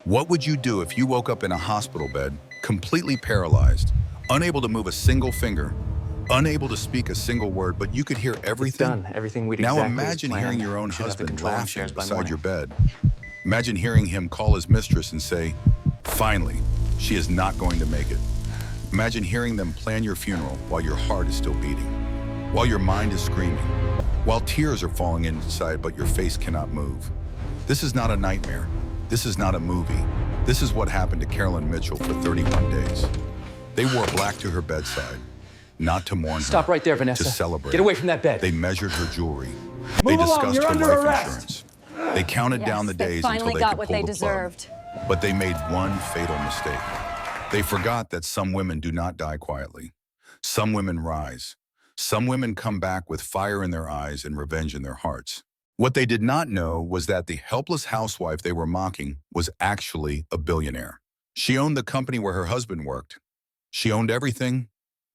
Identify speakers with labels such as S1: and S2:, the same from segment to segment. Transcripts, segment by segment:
S1: What would you do if you woke up in a hospital bed, completely paralyzed, unable to move a single finger, unable to speak a single word, but you could hear
S2: It's
S1: everything?
S2: done. Everything we'd
S1: Now
S2: exactly as
S1: imagine hearing
S2: planned.
S1: your own
S2: We should have the
S1: husband
S2: control room
S1: laughing
S2: shares by
S1: beside
S2: morning.
S1: your bed. Imagine hearing him call his mistress and say, "Finally, she is not going to make it." Imagine hearing them plan your funeral while your heart is still beating, while your mind is screaming, while tears are falling inside but your face cannot move. This is not a nightmare. This is not a movie. This is what happened to Carolyn Mitchell for 31 days. They wore black to her bedside, not to mourn her,
S2: Stop right there, Vanessa.
S1: to celebrate.
S2: Get away from that bed.
S1: They measured her jewelry. They
S2: Move along,
S1: discussed
S2: you're
S1: her
S2: under
S1: life
S2: arrest.
S1: insurance. They counted down the
S3: They
S1: days until
S3: finally
S1: they
S3: got
S1: could
S3: what
S1: pull
S3: they
S1: the plug.
S3: deserved.
S1: But they made one fatal mistake. They forgot that some women do not die quietly. Some women rise. Some women come back with fire in their eyes and revenge in their hearts. What they did not know was that the helpless housewife they were mocking was actually a billionaire. She owned the company where her husband worked. She owned everything,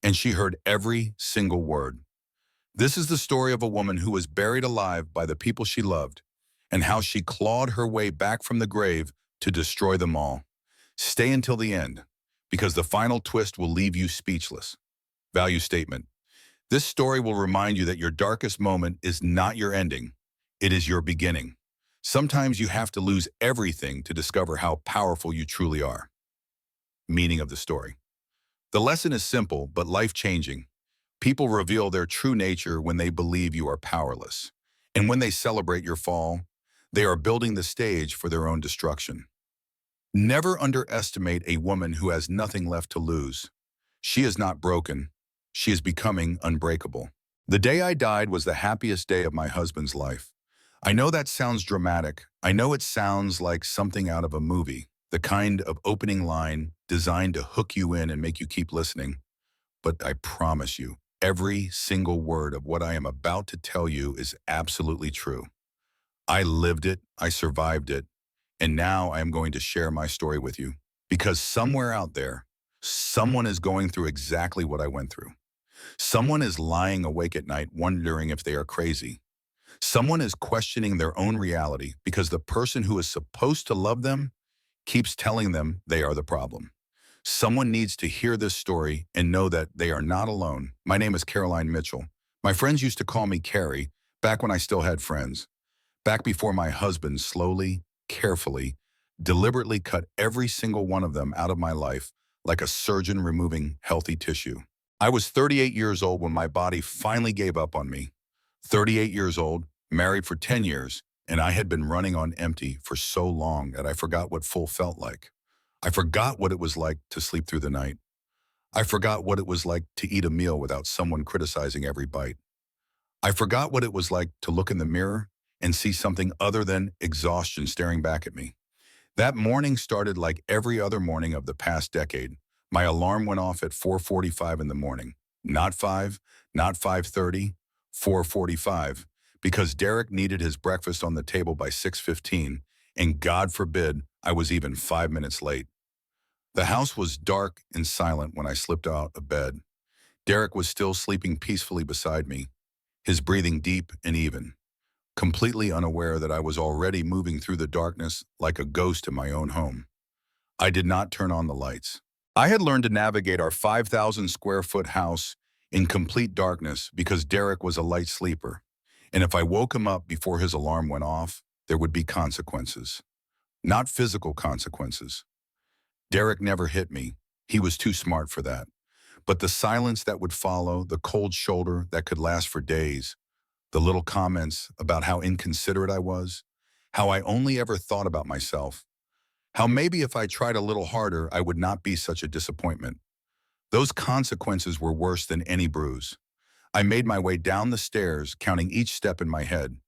S1: and she heard every single word. This is the story of a woman who was buried alive by the people she loved, and how she clawed her way back from the grave to destroy them all. Stay until the end, because the final twist will leave you speechless. Value statement. This story will remind you that your darkest moment is not your ending. It is your beginning. Sometimes you have to lose everything to discover how powerful you truly are. Meaning of the story. The lesson is simple but life-changing. People reveal their true nature when they believe you are powerless. And when they celebrate your fall, they are building the stage for their own destruction. Never underestimate a woman who has nothing left to lose. She is not broken. She is becoming unbreakable. The day I died was the happiest day of my husband's life. I know that sounds dramatic. I know it sounds like something out of a movie, the kind of opening line designed to hook you in and make you keep listening. But I promise you, every single word of what I am about to tell you is absolutely true. I lived it, I survived it, and now I am going to share my story with you. Because somewhere out there, someone is going through exactly what I went through. Someone is lying awake at night wondering if they are crazy. Someone is questioning their own reality because the person who is supposed to love them keeps telling them they are the problem. Someone needs to hear this story and know that they are not alone. My name is Caroline Mitchell. My friends used to call me Carrie back when I still had friends. Back before my husband slowly, carefully, deliberately cut every single one of them out of my life like a surgeon removing healthy tissue. I was 38 years old when my body finally gave up on me. 38 years old, married for 10 years, and I had been running on empty for so long that I forgot what full felt like. I forgot what it was like to sleep through the night. I forgot what it was like to eat a meal without someone criticizing every bite. I forgot what it was like to look in the mirror and see something other than exhaustion staring back at me. That morning started like every other morning of the past decade. My alarm went off at 4:45 in the morning. Not 5, not 5:30, 4:45, because Derek needed his breakfast on the table by 6:15, and God forbid I was even 5 minutes late. The house was dark and silent when I slipped out of bed. Derek was still sleeping peacefully beside me, his breathing deep and even, completely unaware that I was already moving through the darkness like a ghost in my own home. I did not turn on the lights. I had learned to navigate our 5,000 square foot house in complete darkness because Derek was a light sleeper. And if I woke him up before his alarm went off, there would be consequences. Not physical consequences. Derek never hit me. He was too smart for that. But the silence that would follow, the cold shoulder that could last for days, the little comments about how inconsiderate I was, how I only ever thought about myself, how maybe if I tried a little harder, I would not be such a disappointment. Those consequences were worse than any bruise. I made my way down the stairs, counting each step in my head.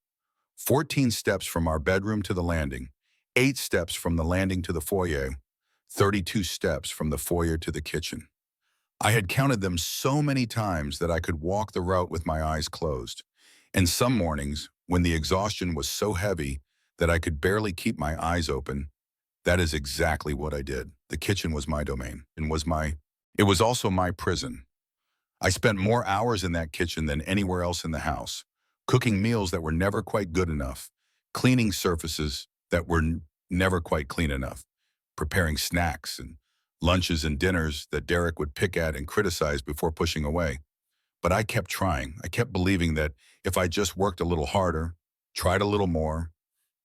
S1: 14 steps from our bedroom to the landing, 8 steps from the landing to the foyer, 32 steps from the foyer to the kitchen. I had counted them so many times that I could walk the route with my eyes closed. And some mornings, when the exhaustion was so heavy that I could barely keep my eyes open, that is exactly what I did. The kitchen was my domain and it was also my prison. I spent more hours in that kitchen than anywhere else in the house, cooking meals that were never quite good enough, cleaning surfaces that were never quite clean enough, preparing snacks and lunches and dinners that Derek would pick at and criticize before pushing away. But I kept trying. I kept believing that if I just worked a little harder, tried a little more,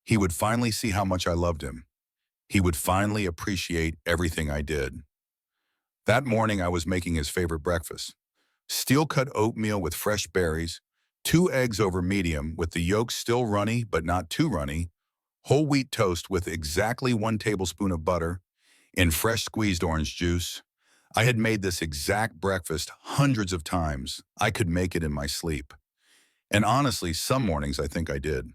S1: he would finally see how much I loved him. He would finally appreciate everything I did. That morning, I was making his favorite breakfast. Steel-cut oatmeal with fresh berries, 2 eggs over medium with the yolks still runny but not too runny, whole wheat toast with exactly 1 tablespoon of butter, and fresh squeezed orange juice. I had made this exact breakfast hundreds of times. I could make it in my sleep. And honestly, some mornings I think I did.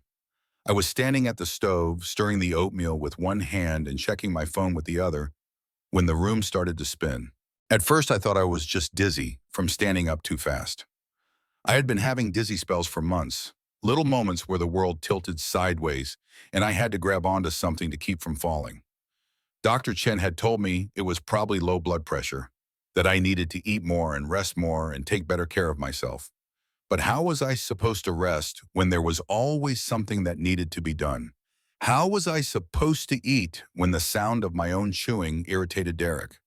S1: I was standing at the stove, stirring the oatmeal with one hand and checking my phone with the other, when the room started to spin. At first, I thought I was just dizzy from standing up too fast. I had been having dizzy spells for months, little moments where the world tilted sideways and I had to grab onto something to keep from falling. Dr. Chen had told me it was probably low blood pressure, that I needed to eat more and rest more and take better care of myself. But how was I supposed to rest when there was always something that needed to be done? How was I supposed to eat when the sound of my own chewing irritated Derek?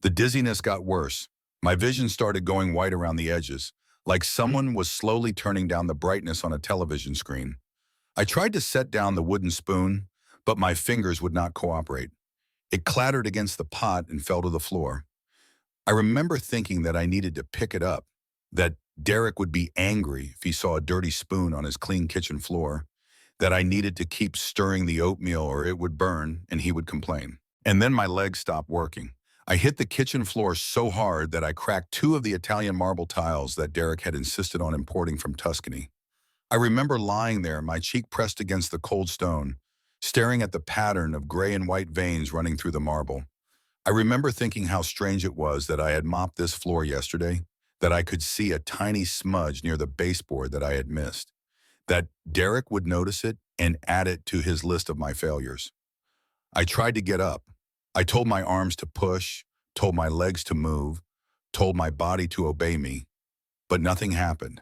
S1: The dizziness got worse. My vision started going white around the edges, like someone was slowly turning down the brightness on a television screen. I tried to set down the wooden spoon, but my fingers would not cooperate. It clattered against the pot and fell to the floor. I remember thinking that I needed to pick it up, that Derek would be angry if he saw a dirty spoon on his clean kitchen floor, that I needed to keep stirring the oatmeal or it would burn and he would complain. And then my legs stopped working. I hit the kitchen floor so hard that I cracked 2 of the Italian marble tiles that Derek had insisted on importing from Tuscany. I remember lying there, my cheek pressed against the cold stone, staring at the pattern of gray and white veins running through the marble. I remember thinking how strange it was that I had mopped this floor yesterday, that I could see a tiny smudge near the baseboard that I had missed, that Derek would notice it and add it to his list of my failures. I tried to get up. I told my arms to push, told my legs to move, told my body to obey me, but nothing happened.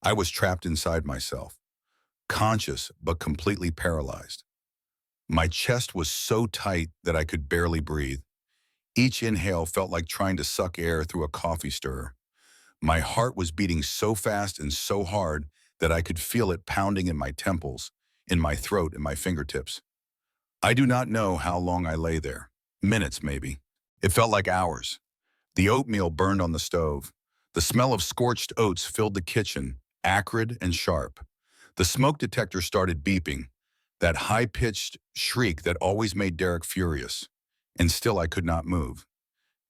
S1: I was trapped inside myself, conscious but completely paralyzed. My chest was so tight that I could barely breathe. Each inhale felt like trying to suck air through a coffee stirrer. My heart was beating so fast and so hard that I could feel it pounding in my temples, in my throat, and my fingertips. I do not know how long I lay there. Minutes, maybe. It felt like hours. The oatmeal burned on the stove. The smell of scorched oats filled the kitchen, acrid and sharp. The smoke detector started beeping, that high-pitched shriek that always made Derek furious. And still I could not move.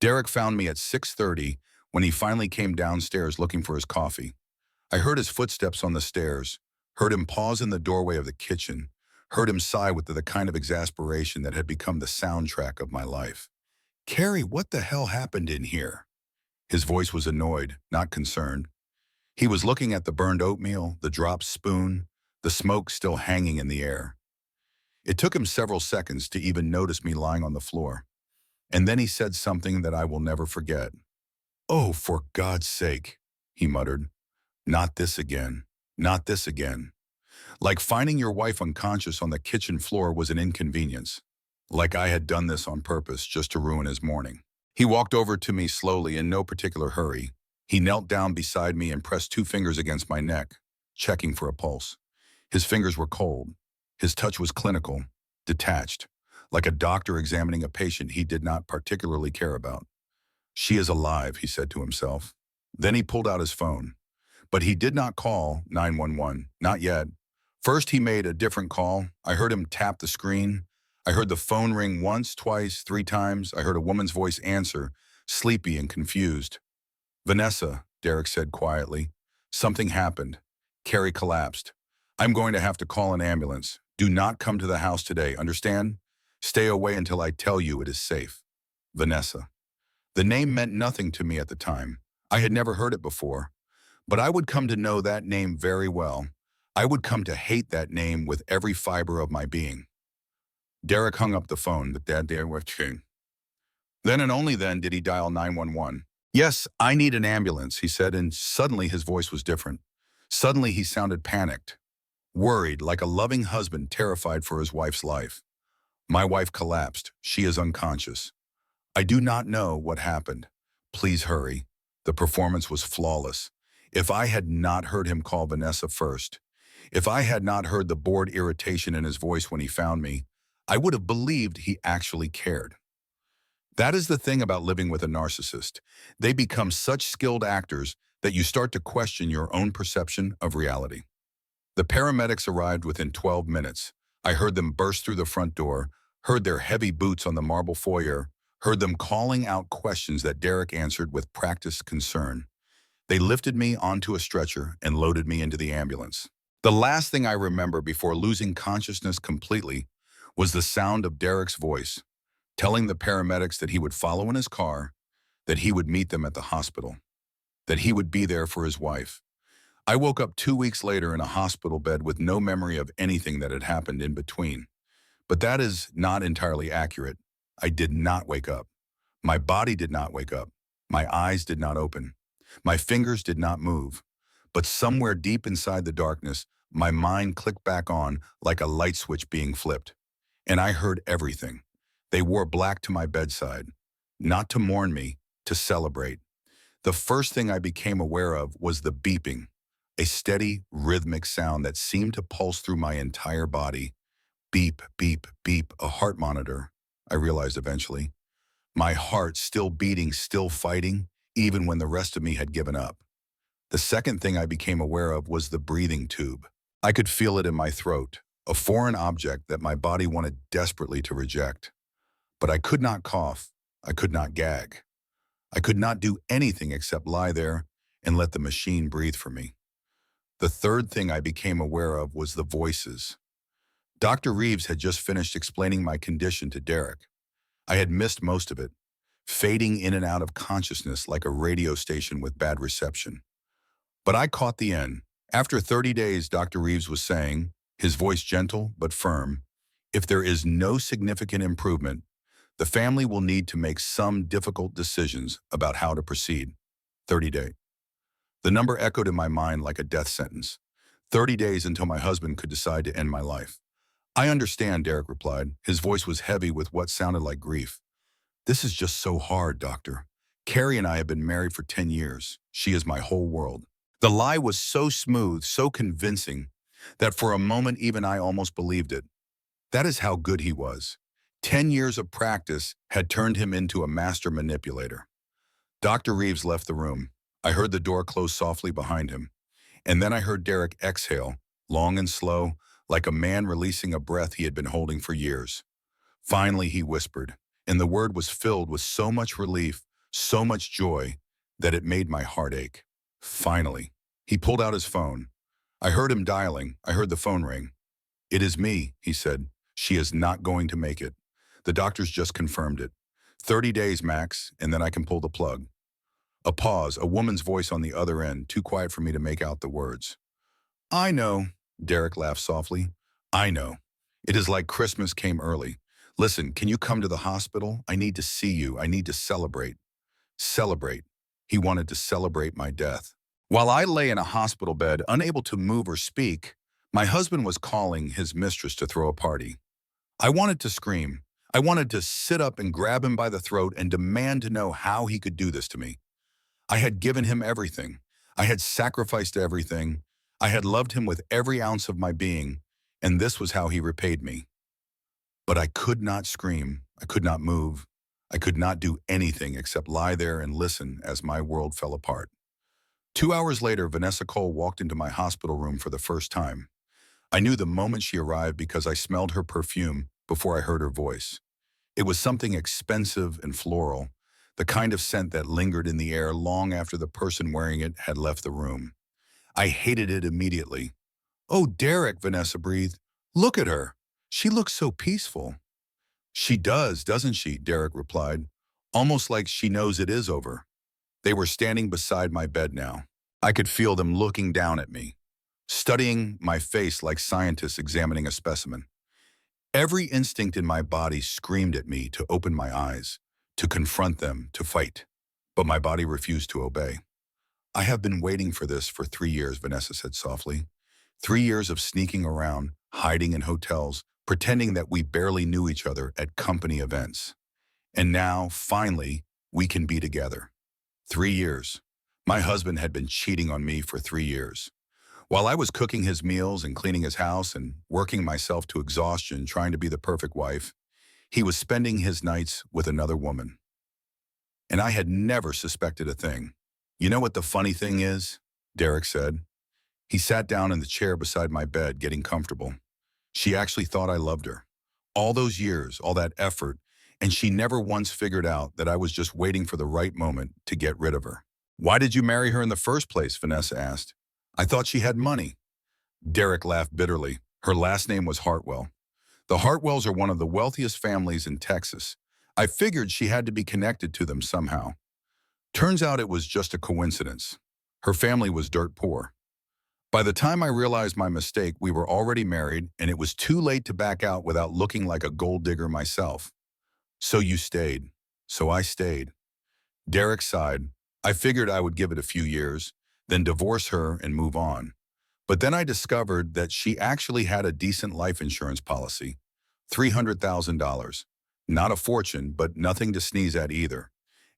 S1: Derek found me at 6:30 when he finally came downstairs looking for his coffee. I heard his footsteps on the stairs, heard him pause in the doorway of the kitchen, heard him sigh with the kind of exasperation that had become the soundtrack of my life. "Carrie, what the hell happened in here?" His voice was annoyed, not concerned. He was looking at the burned oatmeal, the dropped spoon, the smoke still hanging in the air. It took him several seconds to even notice me lying on the floor. And then he said something that I will never forget. "Oh, for God's sake," he muttered. "Not this again. Not this again." Like finding your wife unconscious on the kitchen floor was an inconvenience. Like I had done this on purpose just to ruin his morning. He walked over to me slowly in no particular hurry. He knelt down beside me and pressed 2 fingers against my neck, checking for a pulse. His fingers were cold. His touch was clinical, detached, like a doctor examining a patient he did not particularly care about. "She is alive," he said to himself. Then he pulled out his phone. But he did not call 911, not yet. First, he made a different call. I heard him tap the screen. I heard the phone ring once, twice, 3 times. I heard a woman's voice answer, sleepy and confused. "Vanessa," Derek said quietly. "Something happened. Carrie collapsed. I'm going to have to call an ambulance. Do not come to the house today, understand? Stay away until I tell you it is safe. Vanessa." The name meant nothing to me at the time. I had never heard it before. But I would come to know that name very well. I would come to hate that name with every fiber of my being. Derek hung up the phone. Then and only then did he dial 911. "Yes, I need an ambulance," he said, and suddenly his voice was different. Suddenly he sounded panicked, worried, like a loving husband terrified for his wife's life. My wife collapsed. She is unconscious. I do not know what happened. Please hurry. The performance was flawless. If I had not heard him call Vanessa first, if I had not heard the bored irritation in his voice when he found me, I would have believed he actually cared. That is the thing about living with a narcissist. They become such skilled actors that you start to question your own perception of reality. The paramedics arrived within 12 minutes. I heard them burst through the front door, heard their heavy boots on the marble foyer, heard them calling out questions that Derek answered with practiced concern. They lifted me onto a stretcher and loaded me into the ambulance. The last thing I remember before losing consciousness completely was the sound of Derek's voice, telling the paramedics that he would follow in his car, that he would meet them at the hospital, that he would be there for his wife. I woke up 2 weeks later in a hospital bed with no memory of anything that had happened in between. But that is not entirely accurate. I did not wake up. My body did not wake up. My eyes did not open. My fingers did not move. But somewhere deep inside the darkness, my mind clicked back on like a light switch being flipped. And I heard everything. They wore black to my bedside, not to mourn me, to celebrate. The first thing I became aware of was the beeping, a steady, rhythmic sound that seemed to pulse through my entire body. Beep, beep, beep, a heart monitor, I realized eventually. My heart still beating, still fighting, even when the rest of me had given up. The second thing I became aware of was the breathing tube. I could feel it in my throat, a foreign object that my body wanted desperately to reject. But I could not cough. I could not gag. I could not do anything except lie there and let the machine breathe for me. The third thing I became aware of was the voices. Dr. Reeves had just finished explaining my condition to Derek. I had missed most of it, fading in and out of consciousness like a radio station with bad reception. But I caught the end. After 30 days, Dr. Reeves was saying, his voice gentle but firm, if there is no significant improvement, the family will need to make some difficult decisions about how to proceed. 30 days. The number echoed in my mind like a death sentence. 30 days until my husband could decide to end my life. I understand, Derek replied. His voice was heavy with what sounded like grief. This is just so hard, doctor. Carrie and I have been married for 10 years. She is my whole world. The lie was so smooth, so convincing, that for a moment even I almost believed it. That is how good he was. 10 years of practice had turned him into a master manipulator. Dr. Reeves left the room. I heard the door close softly behind him. And then I heard Derek exhale, long and slow, like a man releasing a breath he had been holding for years. Finally, he whispered, and the word was filled with so much relief, so much joy, that it made my heart ache. Finally. He pulled out his phone. I heard him dialing. I heard the phone ring. It is me, he said. She is not going to make it. The doctors just confirmed it. 30 days, Max, and then I can pull the plug. A pause, a woman's voice on the other end, too quiet for me to make out the words. I know, Derek laughed softly. I know. It is like Christmas came early. Listen, can you come to the hospital? I need to see you. I need to celebrate. Celebrate. He wanted to celebrate my death. While I lay in a hospital bed, unable to move or speak, my husband was calling his mistress to throw a party. I wanted to scream. I wanted to sit up and grab him by the throat and demand to know how he could do this to me. I had given him everything. I had sacrificed everything. I had loved him with every ounce of my being, and this was how he repaid me. But I could not scream. I could not move. I could not do anything except lie there and listen as my world fell apart. 2 hours later, Vanessa Cole walked into my hospital room for the first time. I knew the moment she arrived because I smelled her perfume before I heard her voice. It was something expensive and floral, the kind of scent that lingered in the air long after the person wearing it had left the room. I hated it immediately. Oh, Derek, Vanessa breathed. Look at her. She looks so peaceful. She does, doesn't she? Derek replied, almost like she knows it is over. They were standing beside my bed now. I could feel them looking down at me, studying my face like scientists examining a specimen. Every instinct in my body screamed at me to open my eyes, to confront them, to fight. But my body refused to obey. I have been waiting for this for 3 years, Vanessa said softly. 3 years of sneaking around, hiding in hotels, pretending that we barely knew each other at company events. And now, finally, we can be together. 3 years. My husband had been cheating on me for 3 years. While I was cooking his meals and cleaning his house and working myself to exhaustion trying to be the perfect wife, he was spending his nights with another woman. And I had never suspected a thing. You know what the funny thing is? Derek said. He sat down in the chair beside my bed, getting comfortable. She actually thought I loved her. All those years, all that effort, and she never once figured out that I was just waiting for the right moment to get rid of her. Why did you marry her in the first place? Vanessa asked. I thought she had money. Derek laughed bitterly. Her last name was Hartwell. The Hartwells are one of the wealthiest families in Texas. I figured she had to be connected to them somehow. Turns out it was just a coincidence. Her family was dirt poor. By the time I realized my mistake, we were already married, and it was too late to back out without looking like a gold digger myself. So you stayed. So I stayed. Derek sighed. I figured I would give it a few years, then divorce her and move on. But then I discovered that she actually had a decent life insurance policy. $300,000. Not a fortune, but nothing to sneeze at either.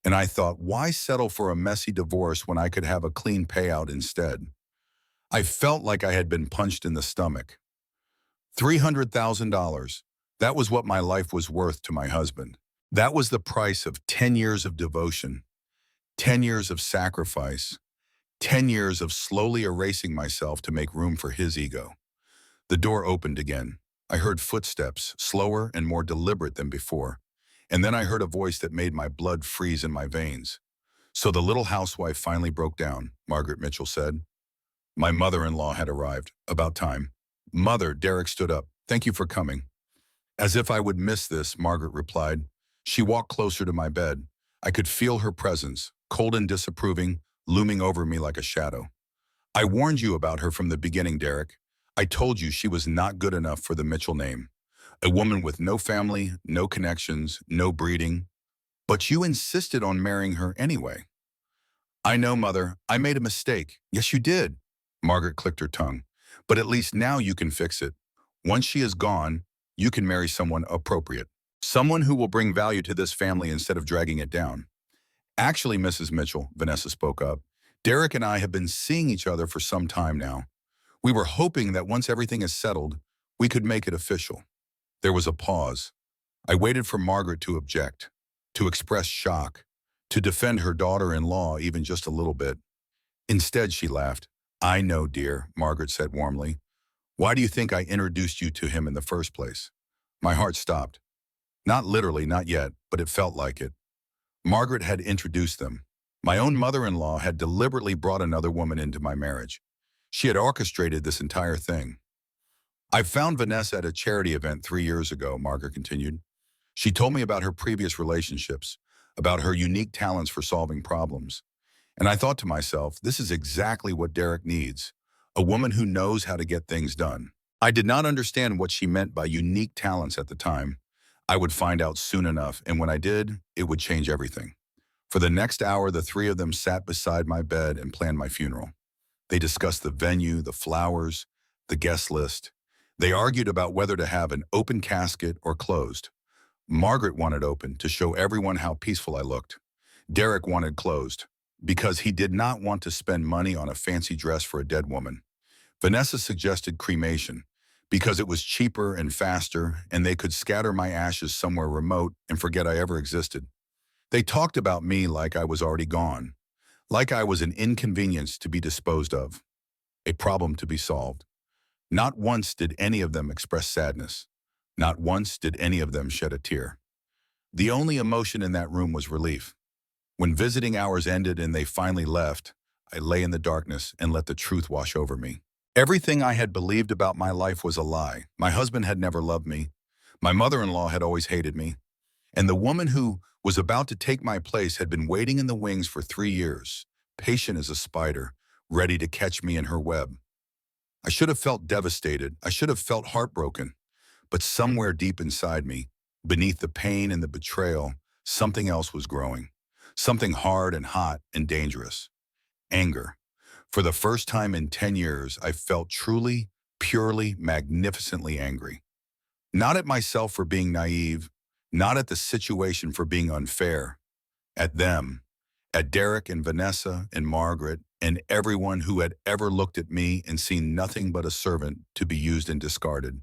S1: And I thought, why settle for a messy divorce when I could have a clean payout instead? I felt like I had been punched in the stomach. $300,000. That was what my life was worth to my husband. That was the price of 10 years of devotion, 10 years of sacrifice, 10 years of slowly erasing myself to make room for his ego. The door opened again. I heard footsteps, slower and more deliberate than before. And then I heard a voice that made my blood freeze in my veins. So the little housewife finally broke down, Margaret Mitchell said. My mother-in-law had arrived. About time. Mother, Derek stood up. Thank you for coming. As if I would miss this, Margaret replied. She walked closer to my bed. I could feel her presence, cold and disapproving, looming over me like a shadow. I warned you about her from the beginning, Derek. I told you she was not good enough for the Mitchell name. A woman with no family, no connections, no breeding. But you insisted on marrying her anyway. I know, Mother. I made a mistake. Yes, you did. Margaret clicked her tongue. But at least now you can fix it. Once she is gone, you can marry someone appropriate. Someone who will bring value to this family instead of dragging it down. Actually, Mrs. Mitchell, Vanessa spoke up, Derek and I have been seeing each other for some time now. We were hoping that once everything is settled, we could make it official. There was a pause. I waited for Margaret to object, to express shock, to defend her daughter-in-law even just a little bit. Instead, she laughed. I know, dear, Margaret said warmly. Why do you think I introduced you to him in the first place? My heart stopped. Not literally, not yet, but it felt like it. Margaret had introduced them. My own mother-in-law had deliberately brought another woman into my marriage. She had orchestrated this entire thing. I found Vanessa at a charity event 3 years ago, Margaret continued. She told me about her previous relationships, about her unique talents for solving problems. And I thought to myself, this is exactly what Derek needs, a woman who knows how to get things done. I did not understand what she meant by unique talents at the time. I would find out soon enough, and when I did, it would change everything. For the next hour, the three of them sat beside my bed and planned my funeral. They discussed the venue, the flowers, the guest list. They argued about whether to have an open casket or closed. Margaret wanted open to show everyone how peaceful I looked. Derek wanted closed because he did not want to spend money on a fancy dress for a dead woman. Vanessa suggested cremation because it was cheaper and faster, and they could scatter my ashes somewhere remote and forget I ever existed. They talked about me like I was already gone, like I was an inconvenience to be disposed of, a problem to be solved. Not once did any of them express sadness. Not once did any of them shed a tear. The only emotion in that room was relief. When visiting hours ended and they finally left, I lay in the darkness and let the truth wash over me. Everything I had believed about my life was a lie. My husband had never loved me. My mother-in-law had always hated me. And the woman who was about to take my place had been waiting in the wings for 3 years, patient as a spider, ready to catch me in her web. I should have felt devastated. I should have felt heartbroken. But somewhere deep inside me, beneath the pain and the betrayal, something else was growing. Something hard and hot and dangerous. Anger. For the first time in 10 years, I felt truly, purely, magnificently angry. Not at myself for being naive, not at the situation for being unfair, at them, at Derek and Vanessa and Margaret and everyone who had ever looked at me and seen nothing but a servant to be used and discarded.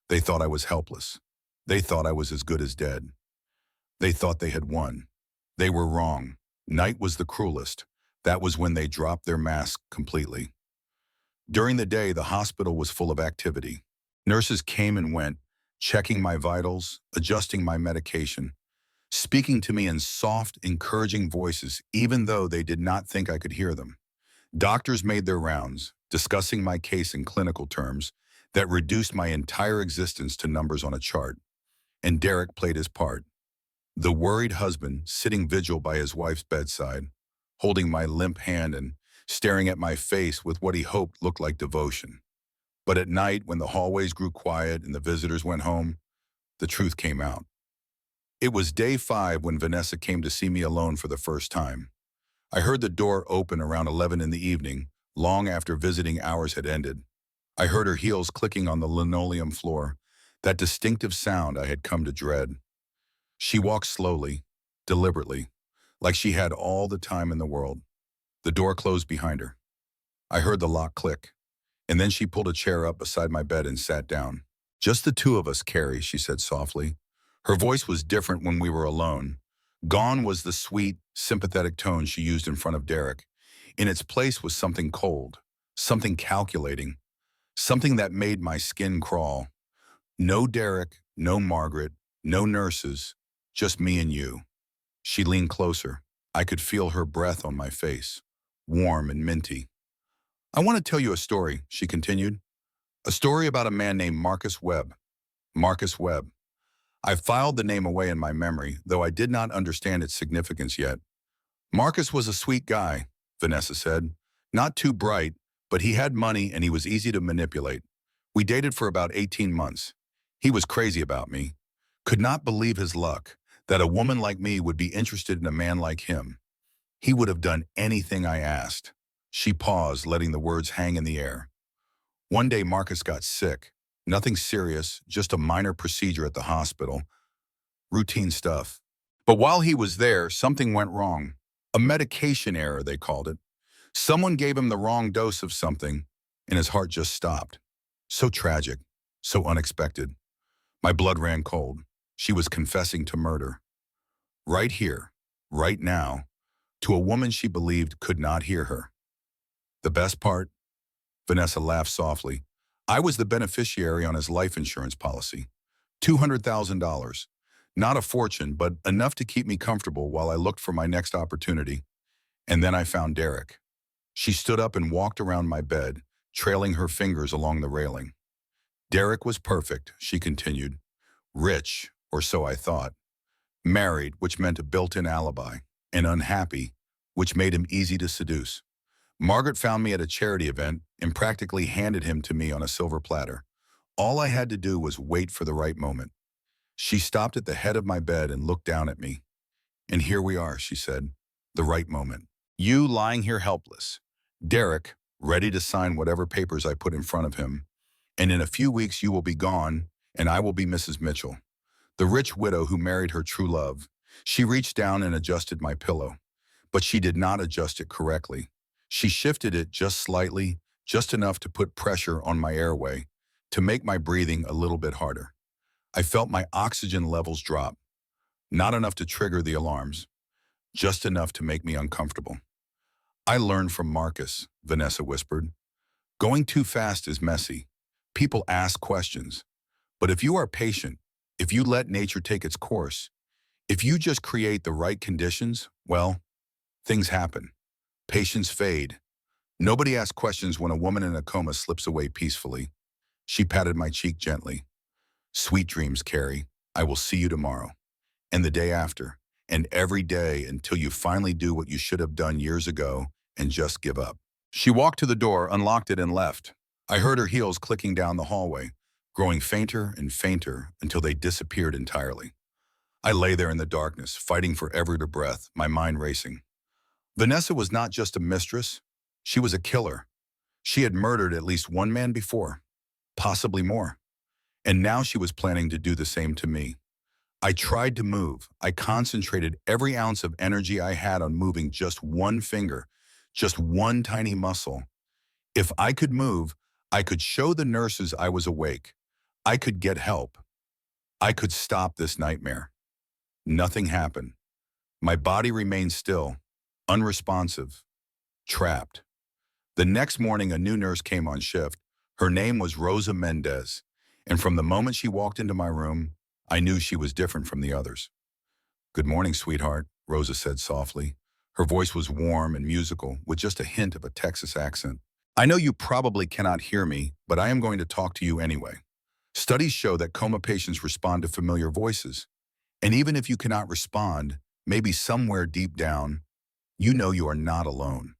S1: They thought I was helpless. They thought I was as good as dead. They thought they had won. They were wrong. Night was the cruelest. That was when they dropped their mask completely. During the day, the hospital was full of activity. Nurses came and went, checking my vitals, adjusting my medication, speaking to me in soft, encouraging voices, even though they did not think I could hear them. Doctors made their rounds, discussing my case in clinical terms that reduced my entire existence to numbers on a chart. And Derek played his part. The worried husband sitting vigil by his wife's bedside, holding my limp hand and staring at my face with what he hoped looked like devotion. But at night, when the hallways grew quiet and the visitors went home, the truth came out. It was day 5 when Vanessa came to see me alone for the first time. I heard the door open around 11 in the evening, long after visiting hours had ended. I heard her heels clicking on the linoleum floor, that distinctive sound I had come to dread. She walked slowly, deliberately, like she had all the time in the world. The door closed behind her. I heard the lock click, and then she pulled a chair up beside my bed and sat down. "Just the two of us, Carrie," she said softly. Her voice was different when we were alone. Gone was the sweet, sympathetic tone she used in front of Derek. In its place was something cold, something calculating, something that made my skin crawl. No Derek, no Margaret, no nurses, just me and you. She leaned closer. I could feel her breath on my face, warm and minty. "I want to tell you a story," she continued. "A story about a man named Marcus Webb. Marcus Webb. I filed the name away in my memory, though I did not understand its significance yet. Marcus was a sweet guy," Vanessa said. "Not too bright, but he had money and he was easy to manipulate. We dated for about 18 months. He was crazy about me. Could not believe his luck, that a woman like me would be interested in a man like him. He would have done anything I asked." She paused, letting the words hang in the air. "One day Marcus got sick. Nothing serious, just a minor procedure at the hospital. Routine stuff. But while he was there, something went wrong. A medication error, they called it. Someone gave him the wrong dose of something, and his heart just stopped. So tragic, so unexpected. My blood ran cold. She was confessing to murder. Right here, right now, to a woman she believed could not hear her. The best part?" Vanessa laughed softly. "I was the beneficiary on his life insurance policy. $200,000. Not a fortune, but enough to keep me comfortable while I looked for my next opportunity. And then I found Derek." She stood up and walked around my bed, trailing her fingers along the railing. "Derek was perfect," she continued. "Rich, or so I thought. Married, which meant a built-in alibi. And unhappy, which made him easy to seduce. Margaret found me at a charity event and practically handed him to me on a silver platter. All I had to do was wait for the right moment." She stopped at the head of my bed and looked down at me. "And here we are," she said. "The right moment. You lying here helpless. Derek, ready to sign whatever papers I put in front of him. And in a few weeks you will be gone, and I will be Mrs. Mitchell, the rich widow who married her true love." She reached down and adjusted my pillow. But she did not adjust it correctly. She shifted it just slightly, just enough to put pressure on my airway, to make my breathing a little bit harder. I felt my oxygen levels drop. Not enough to trigger the alarms, just enough to make me uncomfortable. "I learned from Marcus," Vanessa whispered. "Going too fast is messy. People ask questions. But if you are patient, if you let nature take its course, if you just create the right conditions, well, things happen. Patience fade. Nobody asks questions when a woman in a coma slips away peacefully." She patted my cheek gently. "Sweet dreams, Carrie. I will see you tomorrow. And the day after. And every day until you finally do what you should have done years ago and just give up." She walked to the door, unlocked it, and left. I heard her heels clicking down the hallway, growing fainter and fainter until they disappeared entirely. I lay there in the darkness, fighting for every breath, my mind racing. Vanessa was not just a mistress. She was a killer. She had murdered at least one man before, possibly more. And now she was planning to do the same to me. I tried to move. I concentrated every ounce of energy I had on moving just one finger, just one tiny muscle. If I could move, I could show the nurses I was awake. I could get help. I could stop this nightmare. Nothing happened. My body remained still, unresponsive, trapped. The next morning, a new nurse came on shift. Her name was Rosa Mendez, and from the moment she walked into my room, I knew she was different from the others. "Good morning, sweetheart," Rosa said softly. Her voice was warm and musical, with just a hint of a Texas accent. "I know you probably cannot hear me, but I am going to talk to you anyway. Studies show that coma patients respond to familiar voices. And even if you cannot respond, maybe somewhere deep down, you know you are not alone."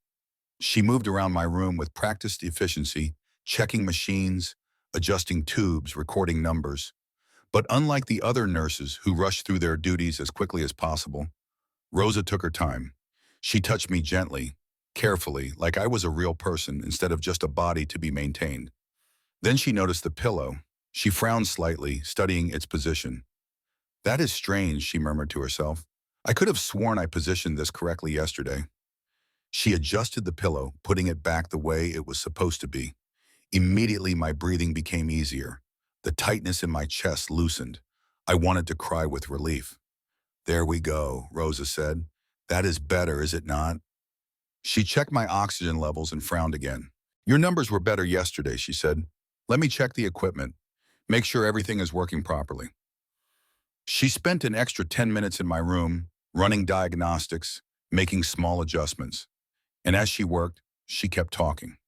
S1: She moved around my room with practiced efficiency, checking machines, adjusting tubes, recording numbers. But unlike the other nurses who rushed through their duties as quickly as possible, Rosa took her time. She touched me gently, carefully, like I was a real person instead of just a body to be maintained. Then she noticed the pillow. She frowned slightly, studying its position. "That is strange," she murmured to herself. "I could have sworn I positioned this correctly yesterday." She adjusted the pillow, putting it back the way it was supposed to be. Immediately, my breathing became easier. The tightness in my chest loosened. I wanted to cry with relief. "There we go," Rosa said. "That is better, is it not?" She checked my oxygen levels and frowned again. "Your numbers were better yesterday," she said. "Let me check the equipment. Make sure everything is working properly." She spent an extra 10 minutes in my room, running diagnostics, making small adjustments. And as she worked, she kept talking.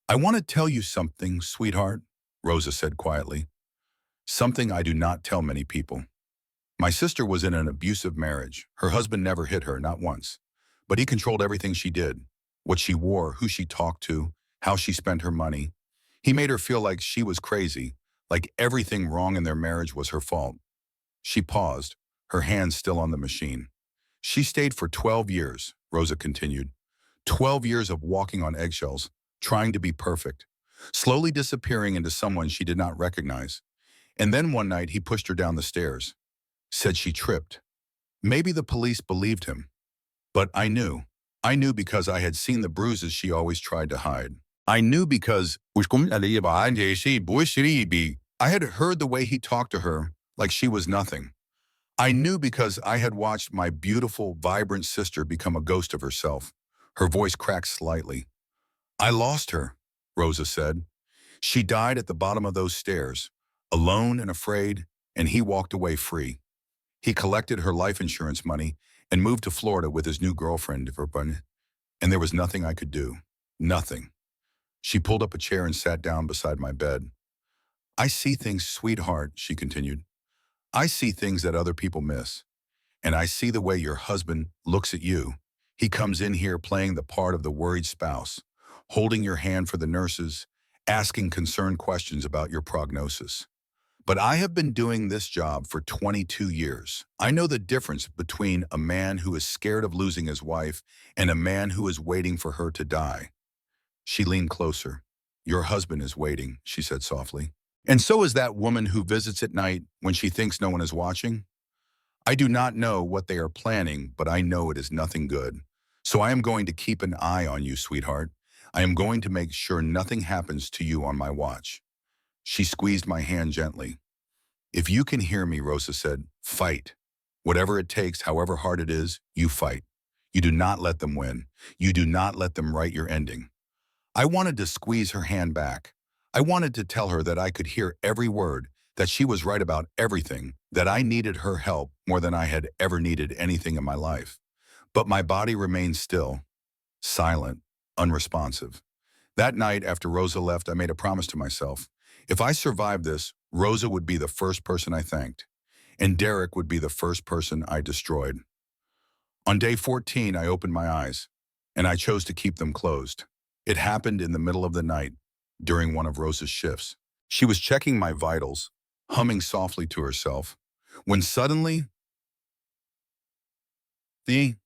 S1: "I want to tell you something, sweetheart," Rosa said quietly. "Something I do not tell many people. My sister was in an abusive marriage. Her husband never hit her, not once. But he controlled everything she did. What she wore, who she talked to, how she spent her money. He made her feel like she was crazy, like everything wrong in their marriage was her fault." She paused, her hands still on the machine. "She stayed for 12 years, Rosa continued. 12 years of walking on eggshells, trying to be perfect, slowly disappearing into someone she did not recognize. And then one night he pushed her down the stairs, said she tripped. Maybe the police believed him. But I knew. I knew because I had seen the bruises she always tried to hide. I knew because I had heard the way he talked to her like she was nothing. I knew because I had watched my beautiful, vibrant sister become a ghost of herself." Her voice cracked slightly. "I lost her," Rosa said. "She died at the bottom of those stairs, alone and afraid, and he walked away free. He collected her life insurance money and moved to Florida with his new girlfriend, and there was nothing I could do. Nothing." She pulled up a chair and sat down beside my bed. "I see things, sweetheart," she continued. "I see things that other people miss. And I see the way your husband looks at you. He comes in here playing the part of the worried spouse, holding your hand for the nurses, asking concerned questions about your prognosis. But I have been doing this job for 22 years. I know the difference between a man who is scared of losing his wife and a man who is waiting for her to die." She leaned closer. "Your husband is waiting," she said softly. "And so is that woman who visits at night when she thinks no one is watching. I do not know what they are planning, but I know it is nothing good. So I am going to keep an eye on you, sweetheart. I am going to make sure nothing happens to you on my watch." She squeezed my hand gently. "If you can hear me," Rosa said, "fight. Whatever it takes, however hard it is, you fight. You do not let them win. You do not let them write your ending." I wanted to squeeze her hand back. I wanted to tell her that I could hear every word, that she was right about everything, that I needed her help more than I had ever needed anything in my life. But my body remained still, silent, unresponsive. That night, after Rosa left, I made a promise to myself. If I survived this, Rosa would be the first person I thanked, and Derek would be the first person I destroyed. On day 14, I opened my eyes, and I chose to keep them closed. It happened in the middle of the night, during one of Rosa's shifts. She was checking my vitals, humming softly to herself, when suddenly,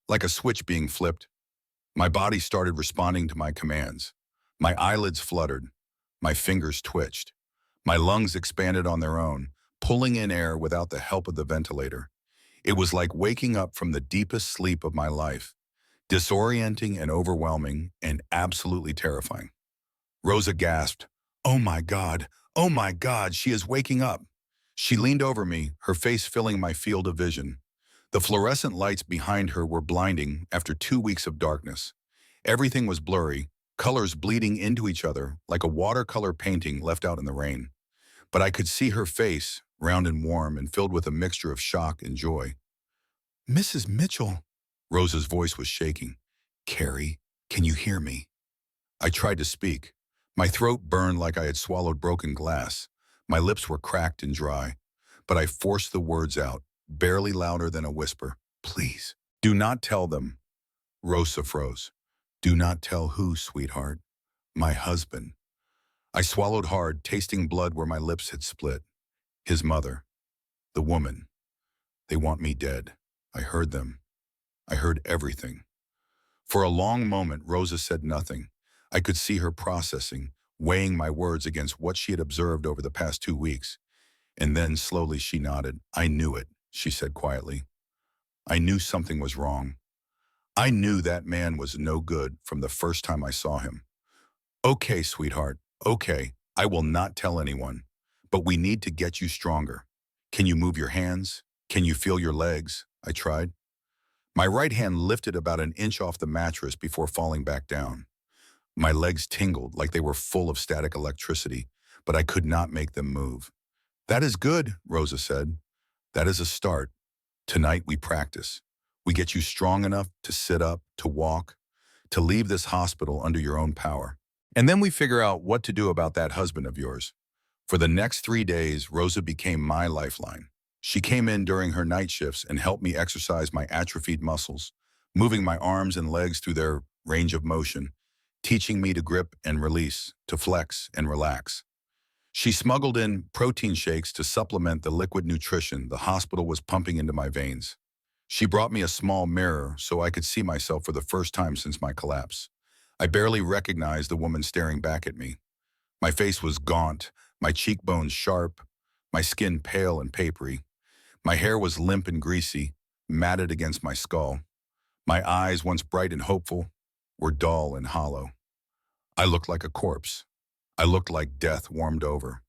S1: like a switch being flipped, my body started responding to my commands. My eyelids fluttered. My fingers twitched. My lungs expanded on their own, pulling in air without the help of the ventilator. It was like waking up from the deepest sleep of my life, disorienting and overwhelming and absolutely terrifying. Rosa gasped, "Oh my God, oh my God, she is waking up." She leaned over me, her face filling my field of vision. The fluorescent lights behind her were blinding after 2 weeks of darkness. Everything was blurry, colors bleeding into each other like a watercolor painting left out in the rain. But I could see her face, round and warm and filled with a mixture of shock and joy. "Mrs. Mitchell." Rosa's voice was shaking. "Carrie, can you hear me?" I tried to speak. My throat burned like I had swallowed broken glass. My lips were cracked and dry. But I forced the words out, barely louder than a whisper. "Please, do not tell them." Rosa froze. "Do not tell who, sweetheart?" "My husband." I swallowed hard, tasting blood where my lips had split. "His mother. The woman. They want me dead." I heard them. I heard everything. For a long moment, Rosa said nothing. I could see her processing, weighing my words against what she had observed over the past 2 weeks. And then slowly she nodded. "I knew it," she said quietly. "I knew something was wrong. I knew that man was no good from the first time I saw him." "Okay, sweetheart, okay, I will not tell anyone. But we need to get you stronger. Can you move your hands? Can you feel your legs?" I tried. My right hand lifted about an inch off the mattress before falling back down. My legs tingled like they were full of static electricity, but I could not make them move. "That is good," Rosa said. "That is a start. Tonight we practice. We get you strong enough to sit up, to walk, to leave this hospital under your own power. And then we figure out what to do about that husband of yours." For the next 3 days, Rosa became my lifeline. She came in during her night shifts and helped me exercise my atrophied muscles, moving my arms and legs through their range of motion, teaching me to grip and release, to flex and relax. She smuggled in protein shakes to supplement the liquid nutrition the hospital was pumping into my veins. She brought me a small mirror so I could see myself for the first time since my collapse. I barely recognized the woman staring back at me. My face was gaunt, my cheekbones sharp, my skin pale and papery. My hair was limp and greasy, matted against my skull. My eyes, once bright and hopeful, were dull and hollow. I looked like a corpse. I looked like death warmed over.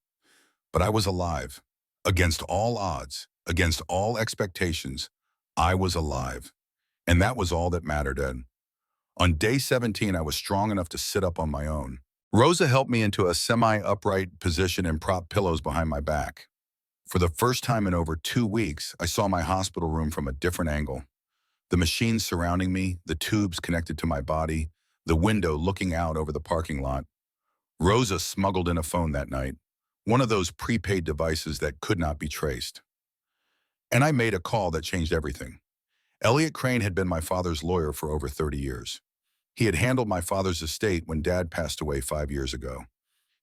S1: But I was alive. Against all odds, against all expectations, I was alive. And that was all that mattered, Ed. On day 17, I was strong enough to sit up on my own. Rosa helped me into a semi-upright position and propped pillows behind my back. For the first time in over 2 weeks, I saw my hospital room from a different angle. The machines surrounding me, the tubes connected to my body, the window looking out over the parking lot. Rosa smuggled in a phone that night, one of those prepaid devices that could not be traced. And I made a call that changed everything. Elliot Crane had been my father's lawyer for over 30 years. He had handled my father's estate when Dad passed away 5 years ago.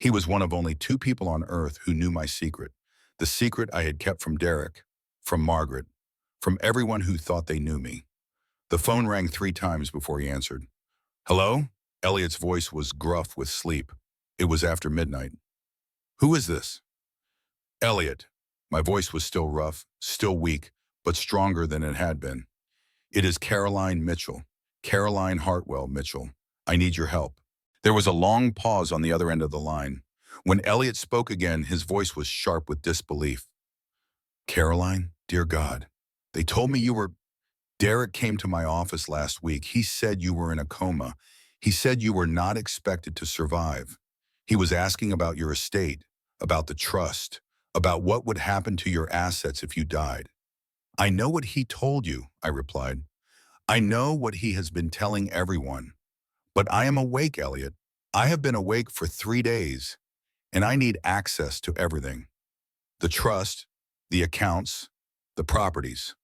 S1: He was one of only 2 people on earth who knew my secret, the secret I had kept from Derek, from Margaret, from everyone who thought they knew me. The phone rang 3 times before he answered. "Hello?" Elliot's voice was gruff with sleep. It was after midnight. "Who is this?" "Elliot." My voice was still rough, still weak, but stronger than it had been. "It is Caroline Mitchell. Caroline Hartwell Mitchell. I need your help." There was a long pause on the other end of the line. When Elliot spoke again, his voice was sharp with disbelief. "Caroline, dear God, they told me you were... Derek came to my office last week. He said you were in a coma. He said you were not expected to survive. He was asking about your estate, about the trust, about what would happen to your assets if you died." "I know what he told you," I replied. "I know what he has been telling everyone. But I am awake, Elliot. I have been awake for 3 days, and I need access to everything. The trust, the accounts, the properties,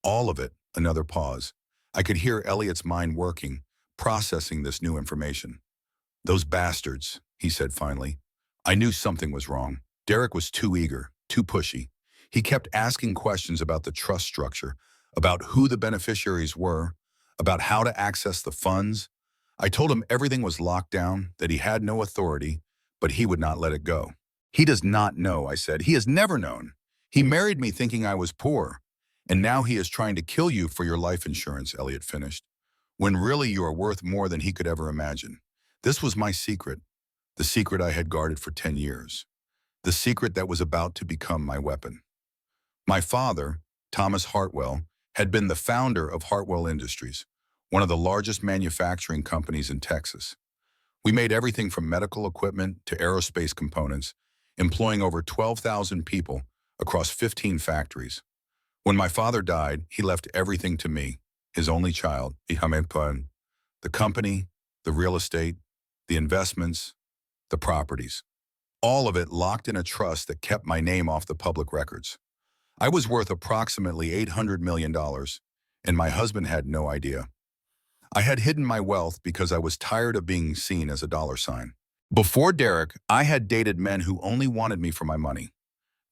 S1: all of it." Another pause. I could hear Elliot's mind working, processing this new information. "Those bastards," he said finally. I knew something was wrong. Derek was too eager, too pushy. He kept asking questions about the trust structure, about who the beneficiaries were, about how to access the funds. I told him everything was locked down, that he had no authority, but he would not let it go. He does not know, I said. He has never known. He married me thinking I was poor. And now he is trying to kill you for your life insurance, Elliot finished, when really you are worth more than he could ever imagine. This was my secret, the secret I had guarded for 10 years, the secret that was about to become my weapon. My father, Thomas Hartwell, had been the founder of Hartwell Industries, one of the largest manufacturing companies in Texas. We made everything from medical equipment to aerospace components, employing over 12,000 people across 15 factories. When my father died, he left everything to me, his only child, the company, the real estate, the investments, the properties. All of it locked in a trust that kept my name off the public records. I was worth approximately $800 million, and my husband had no idea. I had hidden my wealth because I was tired of being seen as a dollar sign. Before Derek, I had dated men who only wanted me for my money,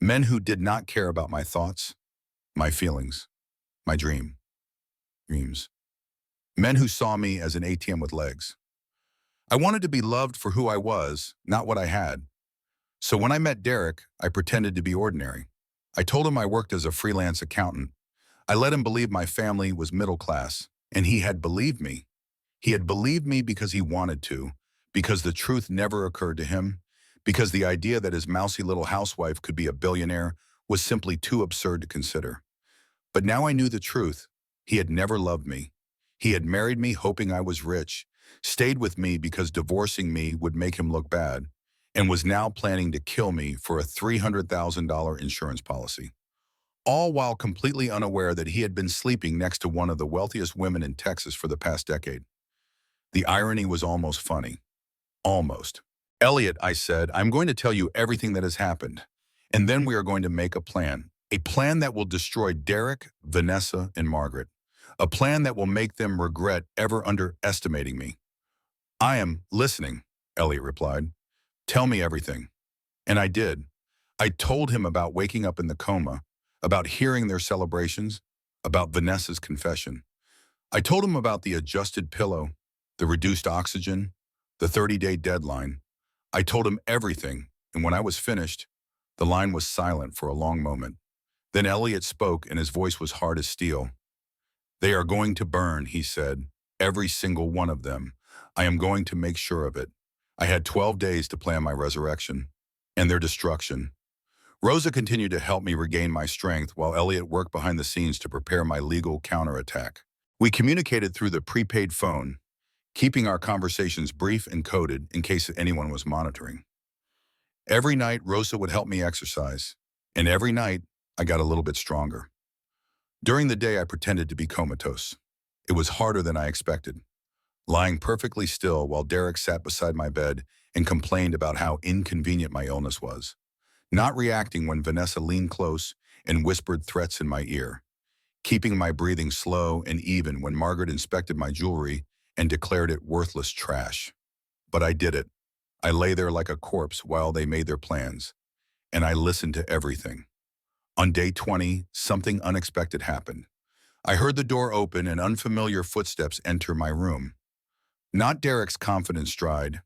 S1: men who did not care about my thoughts, my feelings, my dreams, men who saw me as an ATM with legs. I wanted to be loved for who I was, not what I had. So when I met Derek, I pretended to be ordinary. I told him I worked as a freelance accountant. I let him believe my family was middle class, and he had believed me. He had believed me because he wanted to, because the truth never occurred to him, because the idea that his mousy little housewife could be a billionaire was simply too absurd to consider. But now I knew the truth. He had never loved me. He had married me hoping I was rich, stayed with me because divorcing me would make him look bad, and was now planning to kill me for a $300,000 insurance policy. All while completely unaware that he had been sleeping next to one of the wealthiest women in Texas for the past decade. The irony was almost funny. Almost. Elliot, I said, I'm going to tell you everything that has happened, and then we are going to make a plan that will destroy Derek, Vanessa, and Margaret, a plan that will make them regret ever underestimating me. I am listening, Elliot replied. Tell me everything. And I did. I told him about waking up in the coma, about hearing their celebrations, about Vanessa's confession. I told him about the adjusted pillow, the reduced oxygen, the 30-day deadline. I told him everything, and when I was finished, the line was silent for a long moment. Then Elliot spoke, and his voice was hard as steel. They are going to burn, he said, every single one of them. I am going to make sure of it. I had 12 days to plan my resurrection and their destruction. Rosa continued to help me regain my strength while Elliot worked behind the scenes to prepare my legal counterattack. We communicated through the prepaid phone, keeping our conversations brief and coded in case anyone was monitoring. Every night, Rosa would help me exercise, and every night, I got a little bit stronger. During the day, I pretended to be comatose. It was harder than I expected, lying perfectly still while Derek sat beside my bed and complained about how inconvenient my illness was, not reacting when Vanessa leaned close and whispered threats in my ear, keeping my breathing slow and even when Margaret inspected my jewelry and declared it worthless trash. But I did it. I lay there like a corpse while they made their plans, and I listened to everything. On day 20, something unexpected happened. I heard the door open and unfamiliar footsteps enter my room. Not Derek's confident stride,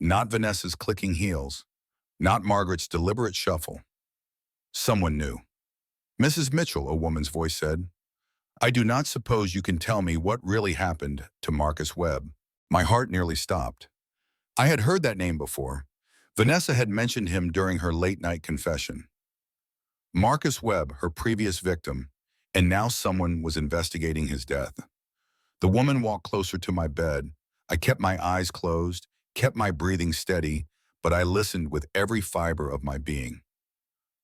S1: not Vanessa's clicking heels, not Margaret's deliberate shuffle. Someone new. Mrs. Mitchell, a woman's voice said, I do not suppose you can tell me what really happened to Marcus Webb. My heart nearly stopped. I had heard that name before. Vanessa had mentioned him during her late-night confession. Marcus Webb, her previous victim, and now someone was investigating his death. The woman walked closer to my bed. I kept my eyes closed, kept my breathing steady, but I listened with every fiber of my being.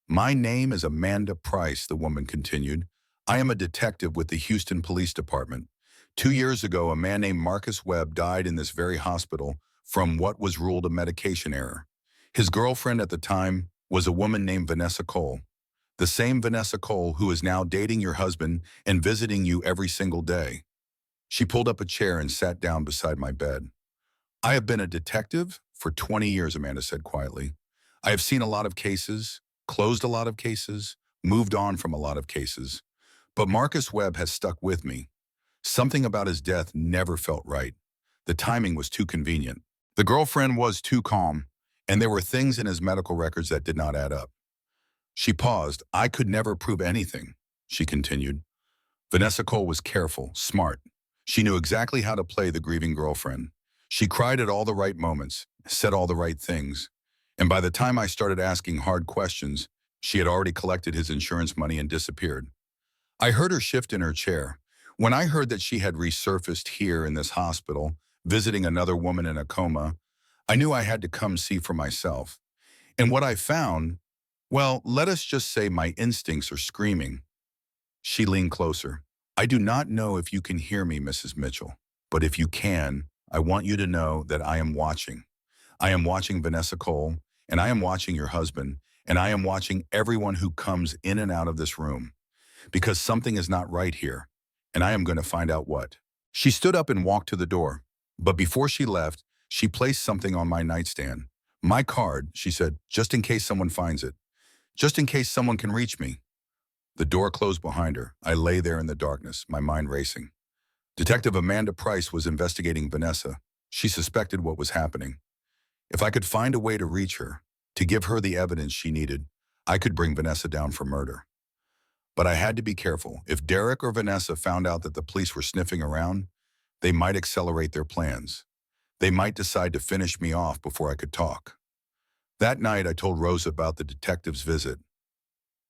S1: My name is Amanda Price, the woman continued. I am a detective with the Houston Police Department. 2 years ago, a man named Marcus Webb died in this very hospital from what was ruled a medication error. His girlfriend at the time was a woman named Vanessa Cole, the same Vanessa Cole who is now dating your husband and visiting you every single day. She pulled up a chair and sat down beside my bed. I have been a detective for 20 years, Amanda said quietly. I have seen a lot of cases, closed a lot of cases, moved on from a lot of cases. But Marcus Webb has stuck with me. Something about his death never felt right. The timing was too convenient. The girlfriend was too calm, And there were things in his medical records that did not add up. She paused. I could never prove anything, she continued. Vanessa Cole was careful, smart. She knew exactly how to play the grieving girlfriend. She cried at all the right moments, said all the right things. And by the time I started asking hard questions, she had already collected his insurance money and disappeared. I heard her shift in her chair. When I heard that she had resurfaced here in this hospital, visiting another woman in a coma, I knew I had to come see for myself. And what I found, well, let us just say my instincts are screaming. She leaned closer. I do not know if you can hear me, Mrs. Mitchell, but if you can, I want you to know that I am watching. I am watching Vanessa Cole, and I am watching your husband, and I am watching everyone who comes in and out of this room, because something is not right here, and I am going to find out what. She stood up and walked to the door, but before she left, she placed something on my nightstand. My card, she said, just in case someone finds it, just in case someone can reach me. The door closed behind her. I lay there in the darkness, my mind racing. Detective Amanda Price was investigating Vanessa. She suspected what was happening. If I could find a way to reach her, to give her the evidence she needed, I could bring Vanessa down for murder. But I had to be careful. If Derek or Vanessa found out that the police were sniffing around, they might accelerate their plans. They might decide to finish me off before I could talk. That night, I told Rose about the detective's visit.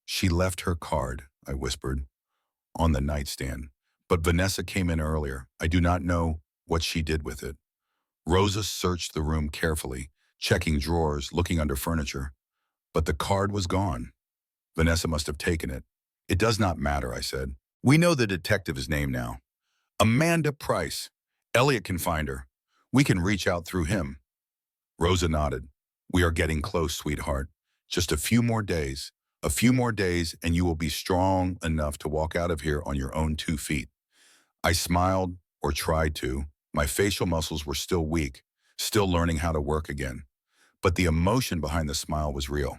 S1: She left her card, I whispered, on the nightstand. But Vanessa came in earlier. I do not know what she did with it. Rosa searched the room carefully, checking drawers, looking under furniture. But the card was gone. Vanessa must have taken it. It does not matter, I said. We know the detective's name now. Amanda Price. Elliot can find her. We can reach out through him. Rosa nodded. We are getting close, sweetheart. Just a few more days. A few more days, and you will be strong enough to walk out of here on your own 2 feet. I smiled, or tried to. My facial muscles were still weak, still learning how to work again. But the emotion behind the smile was real.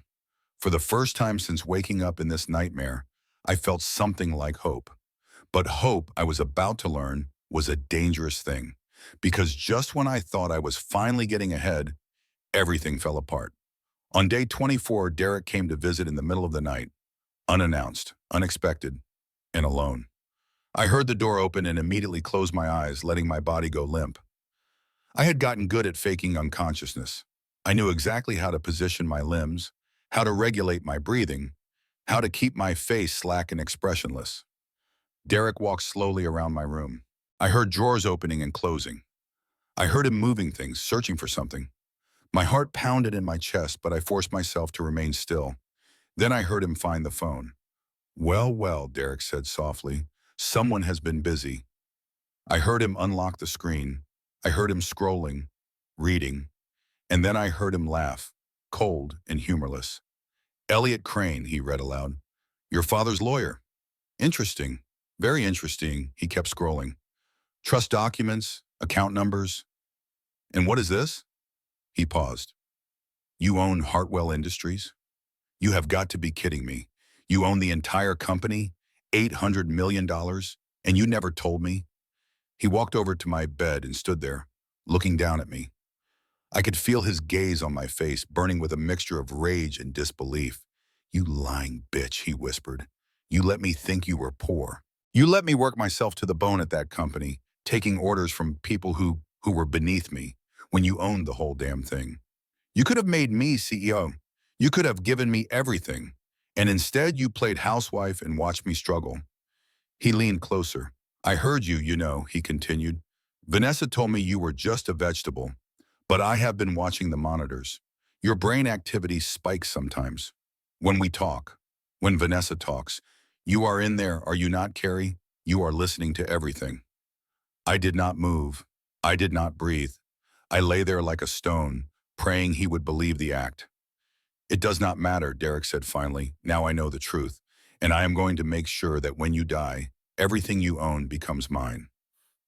S1: For the first time since waking up in this nightmare, I felt something like hope. But hope, I was about to learn, was a dangerous thing. Because just when I thought I was finally getting ahead, everything fell apart. On day 24, Derek came to visit in the middle of the night, unannounced, unexpected, and alone. I heard the door open and immediately closed my eyes, letting my body go limp. I had gotten good at faking unconsciousness. I knew exactly how to position my limbs, how to regulate my breathing, how to keep my face slack and expressionless. Derek walked slowly around my room. I heard drawers opening and closing. I heard him moving things, searching for something. My heart pounded in my chest, but I forced myself to remain still. Then I heard him find the phone. Well, well, Derek said softly. Someone has been busy. I heard him unlock the screen. I heard him scrolling, reading, and then I heard him laugh, cold and humorless. Elliot Crane, he read aloud. Your father's lawyer. Interesting. Very interesting, he kept scrolling. Trust documents, account numbers. And what is this? He paused. You own Hartwell Industries? You have got to be kidding me. You own the entire company, $800 million, and you never told me? He walked over to my bed and stood there, looking down at me. I could feel his gaze on my face, burning with a mixture of rage and disbelief. You lying bitch, he whispered. You let me think you were poor. You let me work myself to the bone at that company, taking orders from people who were beneath me, when you owned the whole damn thing. You could have made me CEO. You could have given me everything. And instead you played housewife and watched me struggle. He leaned closer. I heard you, he continued. Vanessa told me you were just a vegetable, but I have been watching the monitors. Your brain activity spikes sometimes. When we talk, when Vanessa talks, you are in there, are you not, Carrie? You are listening to everything. I did not move. I did not breathe. I lay there like a stone, praying he would believe the act. It does not matter, Derek said finally. Now I know the truth, and I am going to make sure that when you die, everything you own becomes mine.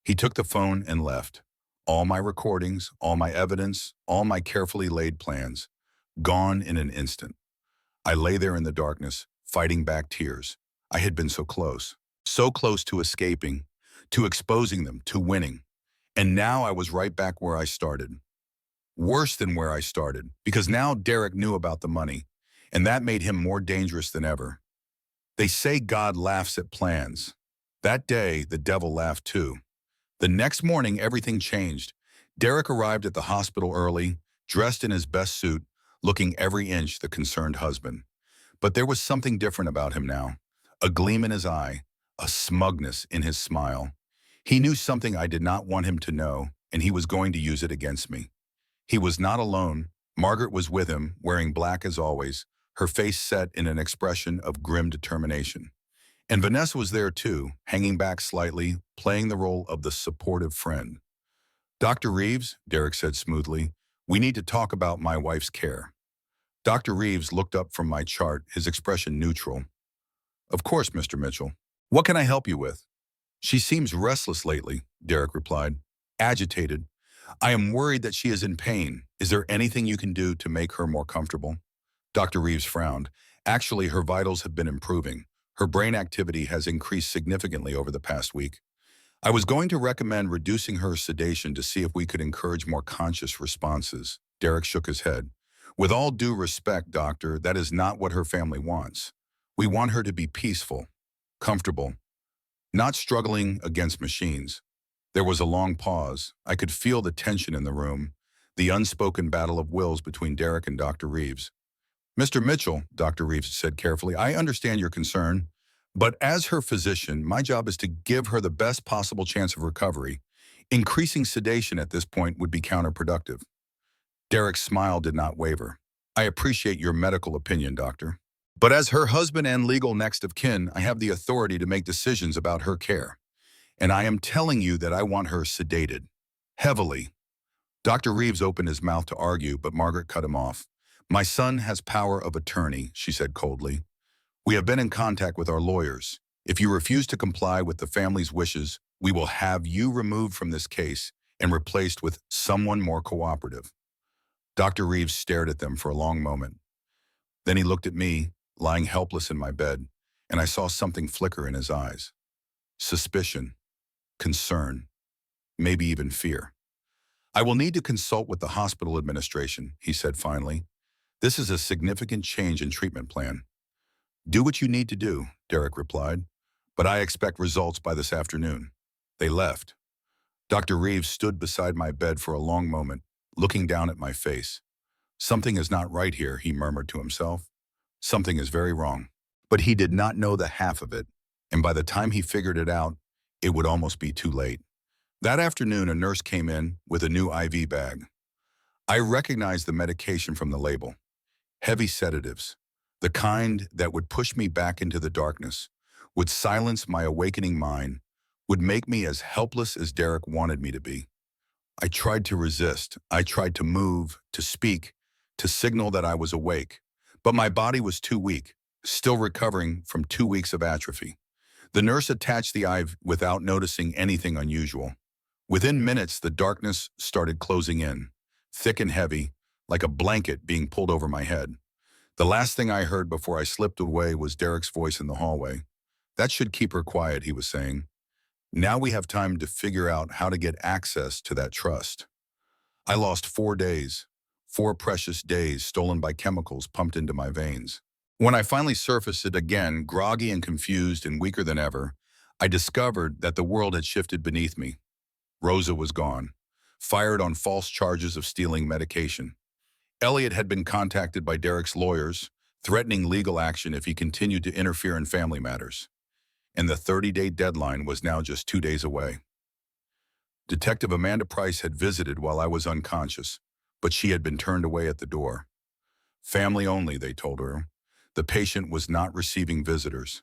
S1: He took the phone and left. All my recordings, all my evidence, all my carefully laid plans, gone in an instant. I lay there in the darkness, fighting back tears. I had been so close to escaping, to exposing them, to winning. And now I was right back where I started. Worse than where I started, because now Derek knew about the money, and that made him more dangerous than ever. They say God laughs at plans. That day, the devil laughed too. The next morning, everything changed. Derek arrived at the hospital early, dressed in his best suit, looking every inch the concerned husband. But there was something different about him now. A gleam in his eye, a smugness in his smile. He knew something I did not want him to know, and he was going to use it against me. He was not alone. Margaret was with him, wearing black as always, her face set in an expression of grim determination. And Vanessa was there too, hanging back slightly, playing the role of the supportive friend. Dr. Reeves, Derek said smoothly, we need to talk about my wife's care. Dr. Reeves looked up from my chart, his expression neutral. Of course, Mr. Mitchell. What can I help you with? She seems restless lately, Derek replied. Agitated. I am worried that she is in pain. Is there anything you can do to make her more comfortable? Dr. Reeves frowned. Actually, her vitals have been improving. Her brain activity has increased significantly over the past week. I was going to recommend reducing her sedation to see if we could encourage more conscious responses. Derek shook his head. With all due respect, doctor, that is not what her family wants. We want her to be peaceful, comfortable, not struggling against machines. There was a long pause. I could feel the tension in the room, the unspoken battle of wills between Derek and Dr. Reeves. Mr. Mitchell, Dr. Reeves said carefully, I understand your concern, but as her physician, my job is to give her the best possible chance of recovery. Increasing sedation at this point would be counterproductive. Derek's smile did not waver. I appreciate your medical opinion, doctor. But as her husband and legal next of kin, I have the authority to make decisions about her care. And I am telling you that I want her sedated. Heavily. Dr. Reeves opened his mouth to argue, but Margaret cut him off. My son has power of attorney, she said coldly. We have been in contact with our lawyers. If you refuse to comply with the family's wishes, we will have you removed from this case and replaced with someone more cooperative. Dr. Reeves stared at them for a long moment. Then he looked at me, lying helpless in my bed, and I saw something flicker in his eyes. Suspicion, concern, maybe even fear. I will need to consult with the hospital administration, he said finally. This is a significant change in treatment plan. Do what you need to do, Derek replied, but I expect results by this afternoon. They left. Dr. Reeves stood beside my bed for a long moment, looking down at my face. Something is not right here, he murmured to himself. Something is very wrong. But he did not know the half of it, and by the time he figured it out, it would almost be too late. That afternoon, a nurse came in with a new IV bag. I recognized the medication from the label. Heavy sedatives, the kind that would push me back into the darkness, would silence my awakening mind, would make me as helpless as Derek wanted me to be. I tried to resist. I tried to move, to speak, to signal that I was awake. But my body was too weak, still recovering from 2 weeks of atrophy. The nurse attached the IV without noticing anything unusual. Within minutes, the darkness started closing in, thick and heavy, like a blanket being pulled over my head. The last thing I heard before I slipped away was Derek's voice in the hallway. That should keep her quiet, he was saying. Now we have time to figure out how to get access to that trust. I lost 4 days, 4 precious days stolen by chemicals pumped into my veins. When I finally surfaced it again, groggy and confused and weaker than ever, I discovered that the world had shifted beneath me. Rosa was gone, fired on false charges of stealing medication. Elliot had been contacted by Derek's lawyers, threatening legal action if he continued to interfere in family matters. And the 30-day deadline was now just 2 days away. Detective Amanda Price had visited while I was unconscious, but she had been turned away at the door. Family only, they told her. The patient was not receiving visitors.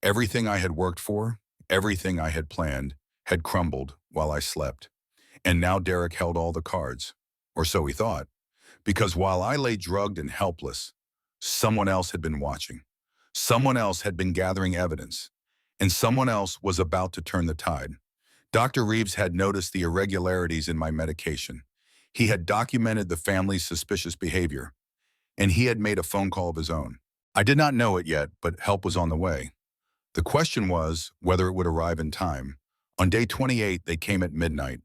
S1: Everything I had worked for, everything I had planned, had crumbled while I slept. And now Derek held all the cards, or so he thought, because while I lay drugged and helpless, someone else had been watching. Someone else had been gathering evidence, and someone else was about to turn the tide. Dr. Reeves had noticed the irregularities in my medication. He had documented the family's suspicious behavior, and he had made a phone call of his own. I did not know it yet, but help was on the way. The question was whether it would arrive in time. On day 28, they came at midnight,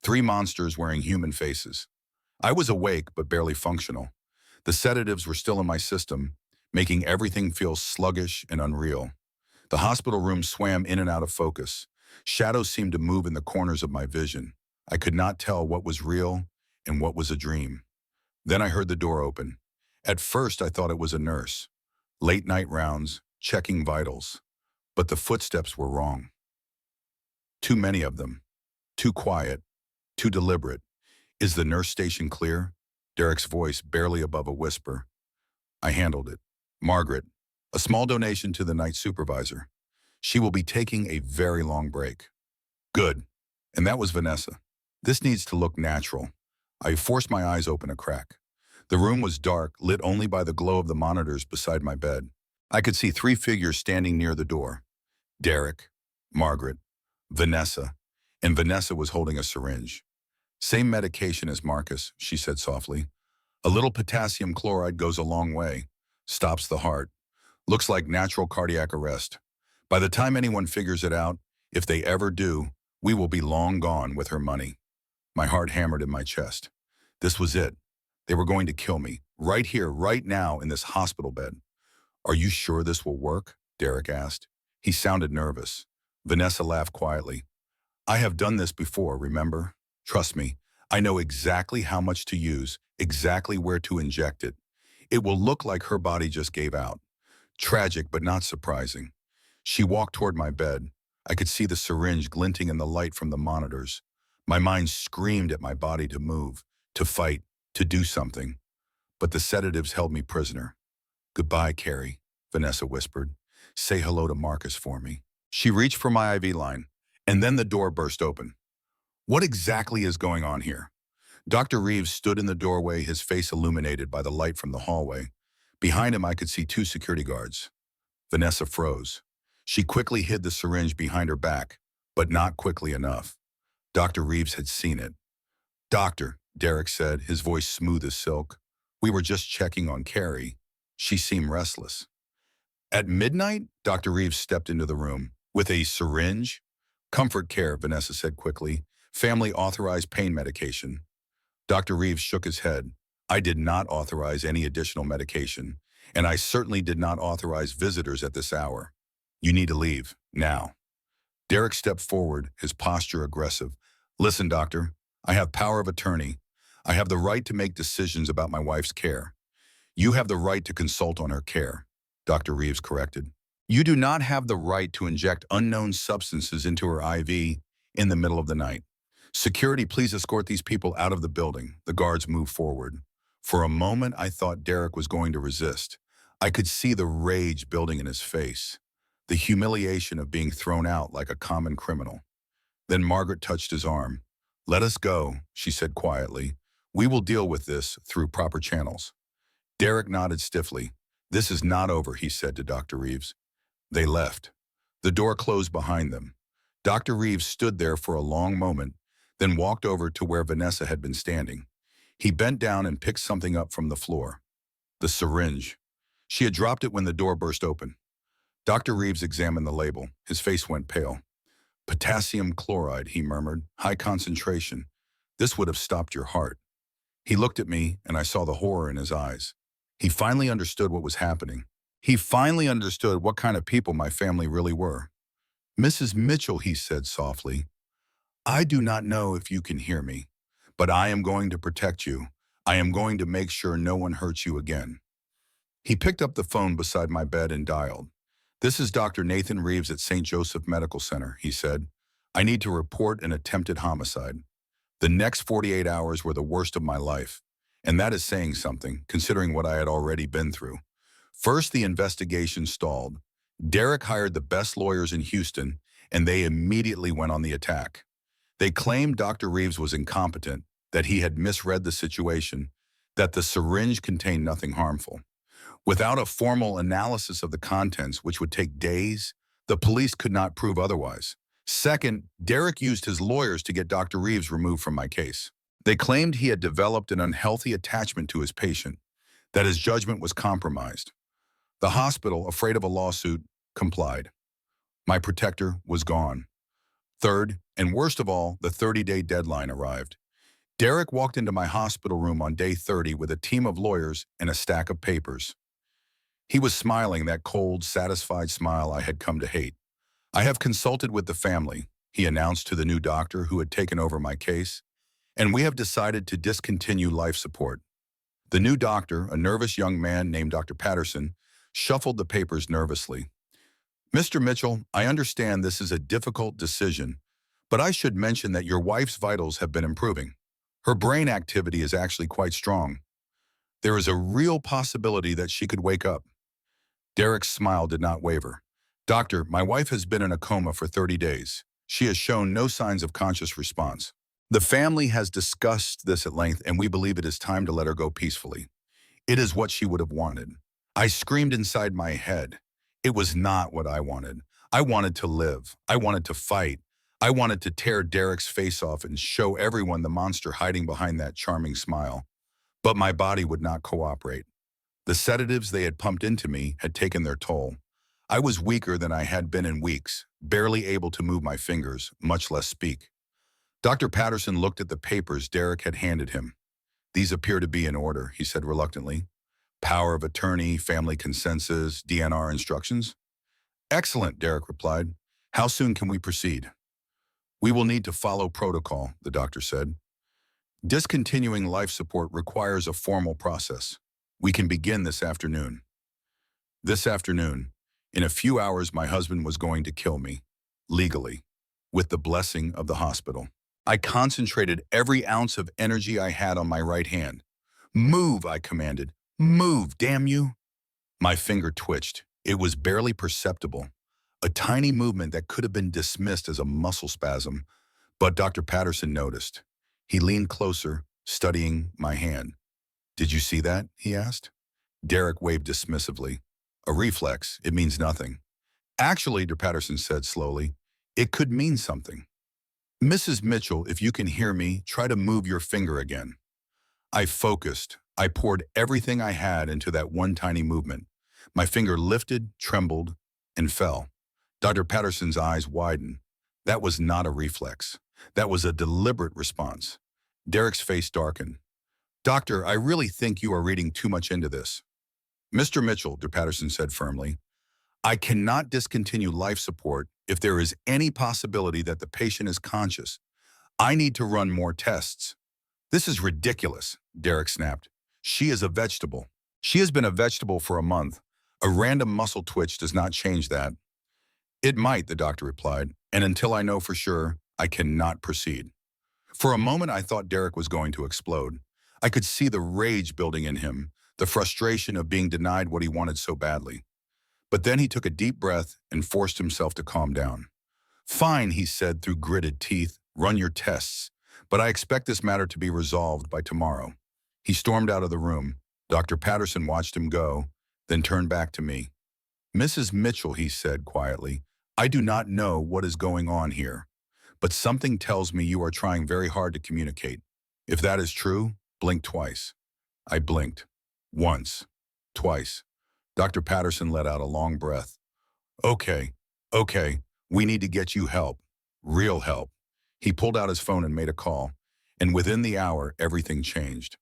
S1: 3 monsters wearing human faces. I was awake but barely functional. The sedatives were still in my system, making everything feel sluggish and unreal. The hospital room swam in and out of focus. Shadows seemed to move in the corners of my vision. I could not tell what was real and what was a dream. Then I heard the door open. At first, I thought it was a nurse. Late night rounds, checking vitals. But the footsteps were wrong. Too many of them. Too quiet. Too deliberate. Is the nurse station clear? Derek's voice barely above a whisper. I handled it. Margaret, a small donation to the night supervisor. She will be taking a very long break. Good. And that was Vanessa. This needs to look natural. I forced my eyes open a crack. The room was dark, lit only by the glow of the monitors beside my bed. I could see three figures standing near the door. Derek, Margaret, Vanessa, and Vanessa was holding a syringe. Same medication as Marcus, she said softly. A little potassium chloride goes a long way. Stops the heart. Looks like natural cardiac arrest. By the time anyone figures it out, if they ever do, we will be long gone with her money. My heart hammered in my chest. This was it. They were going to kill me, right here, right now, in this hospital bed. Are you sure this will work? Derek asked. He sounded nervous. Vanessa laughed quietly. I have done this before, remember? Trust me, I know exactly how much to use, exactly where to inject it. It will look like her body just gave out. Tragic, but not surprising. She walked toward my bed. I could see the syringe glinting in the light from the monitors. My mind screamed at my body to move, to fight, to do something. But the sedatives held me prisoner. Goodbye, Carrie, Vanessa whispered. Say hello to Marcus for me. She reached for my IV line, and then the door burst open. What exactly is going on here? Dr. Reeves stood in the doorway, his face illuminated by the light from the hallway. Behind him, I could see two security guards. Vanessa froze. She quickly hid the syringe behind her back, but not quickly enough. Dr. Reeves had seen it. Doctor, Derek said, his voice smooth as silk. We were just checking on Carrie. She seemed restless. At midnight, Dr. Reeves stepped into the room. With a syringe? Comfort care, Vanessa said quickly. Family authorized pain medication. Dr. Reeves shook his head. I did not authorize any additional medication, and I certainly did not authorize visitors at this hour. You need to leave, now. Derek stepped forward, his posture aggressive. Listen, doctor, I have power of attorney. I have the right to make decisions about my wife's care. You have the right to consult on her care, Dr. Reeves corrected. You do not have the right to inject unknown substances into her IV in the middle of the night. Security, please escort these people out of the building. The guards moved forward. For a moment, I thought Derek was going to resist. I could see the rage building in his face, the humiliation of being thrown out like a common criminal. Then Margaret touched his arm. Let us go, she said quietly. We will deal with this through proper channels. Derek nodded stiffly. This is not over, he said to Dr. Reeves. They left. The door closed behind them. Dr. Reeves stood there for a long moment, then walked over to where Vanessa had been standing. He bent down and picked something up from the floor. The syringe. She had dropped it when the door burst open. Dr. Reeves examined the label. His face went pale. Potassium chloride, he murmured. High concentration. This would have stopped your heart. He looked at me, and I saw the horror in his eyes. He finally understood what was happening. He finally understood what kind of people my family really were. Mrs. Mitchell, he said softly, I do not know if you can hear me, but I am going to protect you. I am going to make sure no one hurts you again. He picked up the phone beside my bed and dialed. This is Dr. Nathan Reeves at St. Joseph Medical Center, he said. I need to report an attempted homicide. The next 48 hours were the worst of my life, and that is saying something, considering what I had already been through. First, the investigation stalled. Derek hired the best lawyers in Houston, and they immediately went on the attack. They claimed Dr. Reeves was incompetent, that he had misread the situation, that the syringe contained nothing harmful. Without a formal analysis of the contents, which would take days, the police could not prove otherwise. Second, Derek used his lawyers to get Dr. Reeves removed from my case. They claimed he had developed an unhealthy attachment to his patient, that his judgment was compromised. The hospital, afraid of a lawsuit, complied. My protector was gone. Third, and worst of all, the 30-day deadline arrived. Derek walked into my hospital room on day 30 with a team of lawyers and a stack of papers. He was smiling, that cold, satisfied smile I had come to hate. "I have consulted with the family," he announced to the new doctor who had taken over my case, "and we have decided to discontinue life support." The new doctor, a nervous young man named Dr. Patterson, shuffled the papers nervously. "Mr. Mitchell, I understand this is a difficult decision, but I should mention that your wife's vitals have been improving. Her brain activity is actually quite strong. There is a real possibility that she could wake up." Derek's smile did not waver. "Doctor, my wife has been in a coma for 30 days. She has shown no signs of conscious response. The family has discussed this at length, and we believe it is time to let her go peacefully. It is what she would have wanted." I screamed inside my head. It was not what I wanted. I wanted to live. I wanted to fight. I wanted to tear Derek's face off and show everyone the monster hiding behind that charming smile. But my body would not cooperate. The sedatives they had pumped into me had taken their toll. I was weaker than I had been in weeks, barely able to move my fingers, much less speak. Dr. Patterson looked at the papers Derek had handed him. "These appear to be in order," he said reluctantly. "Power of attorney, family consensus, DNR instructions." "Excellent," Derek replied. "How soon can we proceed?" "We will need to follow protocol," the doctor said. "Discontinuing life support requires a formal process. We can begin this afternoon." This afternoon, in a few hours, my husband was going to kill me, legally, with the blessing of the hospital. I concentrated every ounce of energy I had on my right hand. "Move," I commanded. "Move, damn you." My finger twitched. It was barely perceptible, a tiny movement that could have been dismissed as a muscle spasm, but Dr. Patterson noticed. He leaned closer, studying my hand. "Did you see that?" he asked. Derek waved dismissively. "A reflex, it means nothing." "Actually," Dr. Patterson said slowly, "it could mean something. Mrs. Mitchell, if you can hear me, try to move your finger again." I focused. I poured everything I had into that one tiny movement. My finger lifted, trembled, and fell. Dr. Patterson's eyes widened. That was not a reflex. That was a deliberate response. Derek's face darkened. "Doctor, I really think you are reading too much into this." "Mr. Mitchell," Dr. Patterson said firmly, "I cannot discontinue life support if there is any possibility that the patient is conscious. I need to run more tests." "This is ridiculous," Derek snapped. "She is a vegetable. She has been a vegetable for a month. A random muscle twitch does not change that." "It might," the doctor replied, "and until I know for sure, I cannot proceed." For a moment, I thought Derek was going to explode. I could see the rage building in him, the frustration of being denied what he wanted so badly. But then he took a deep breath and forced himself to calm down. "Fine," he said through gritted teeth, "run your tests. But I expect this matter to be resolved by tomorrow." He stormed out of the room. Dr. Patterson watched him go, then turned back to me. "Mrs. Mitchell," he said quietly, "I do not know what is going on here, but something tells me you are trying very hard to communicate. If that is true, blink twice." I blinked. Once. Twice. Dr. Patterson let out a long breath. "Okay, okay, we need to get you help. Real help." He pulled out his phone and made a call, and within the hour, everything changed.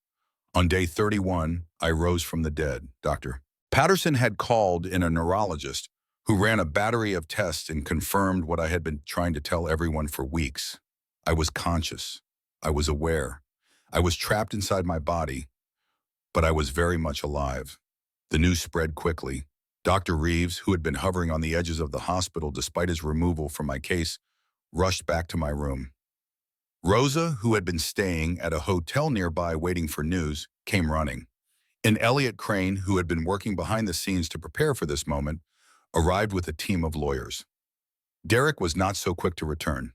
S1: On day 31, I rose from the dead, Dr. Patterson had called in a neurologist who ran a battery of tests and confirmed what I had been trying to tell everyone for weeks. I was conscious. I was aware. I was trapped inside my body, but I was very much alive. The news spread quickly. Dr. Reeves, who had been hovering on the edges of the hospital despite his removal from my case, rushed back to my room. Rosa, who had been staying at a hotel nearby waiting for news, came running. And Elliot Crane, who had been working behind the scenes to prepare for this moment, arrived with a team of lawyers. Derek was not so quick to return.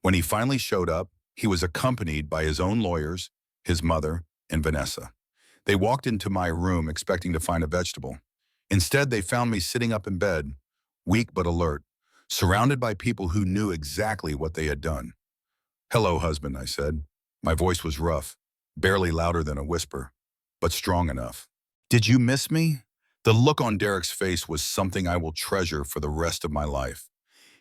S1: When he finally showed up, he was accompanied by his own lawyers, his mother, and Vanessa. They walked into my room expecting to find a vegetable. Instead, they found me sitting up in bed, weak but alert, surrounded by people who knew exactly what they had done. "Hello, husband," I said. My voice was rough, barely louder than a whisper, but strong enough. "Did you miss me?" The look on Derek's face was something I will treasure for the rest of my life.